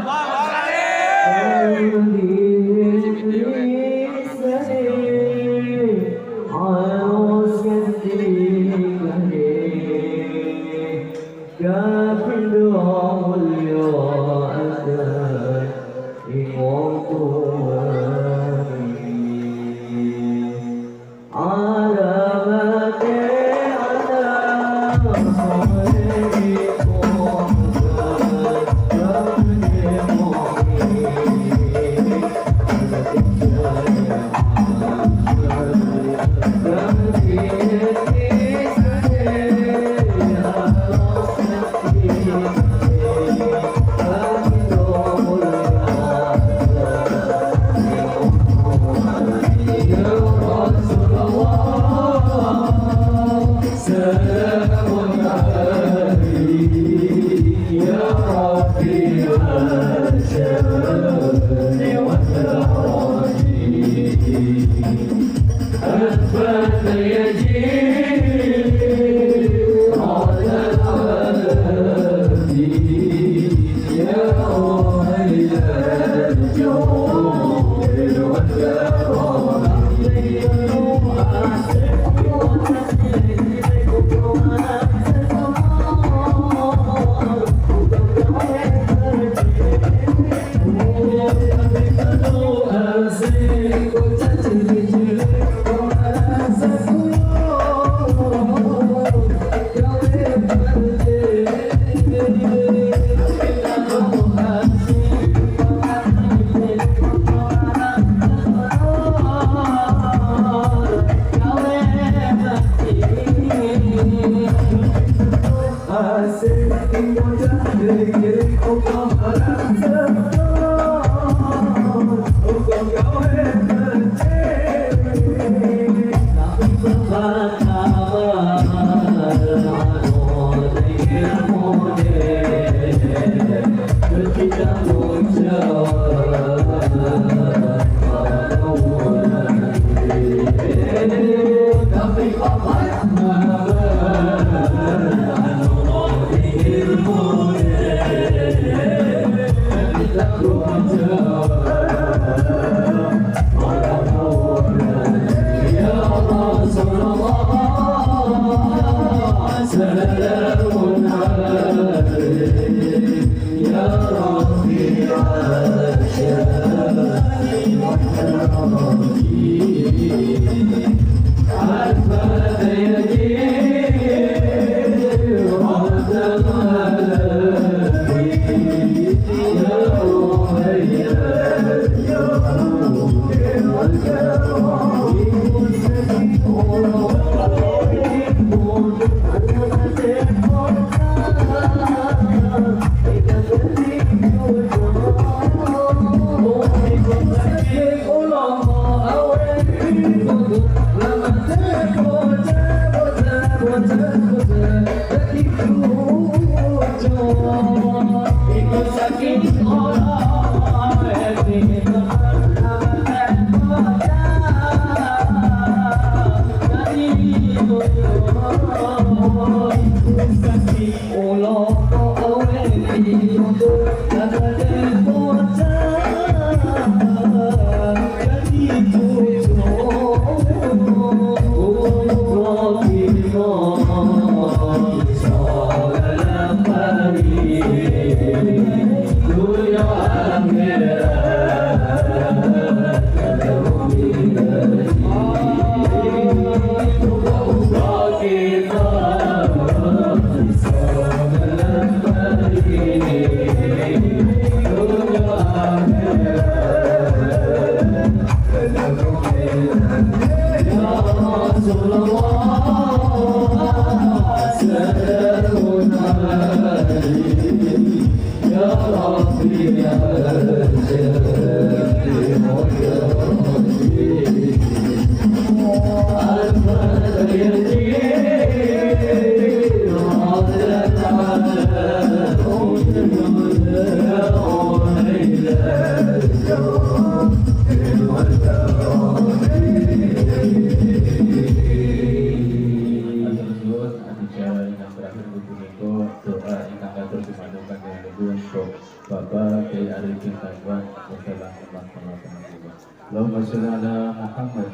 Bapak Kiai Arifin Tanjung, wassalamualaikum warahmatullahi wabarakatuh. Allahumma sholli ala Muhammad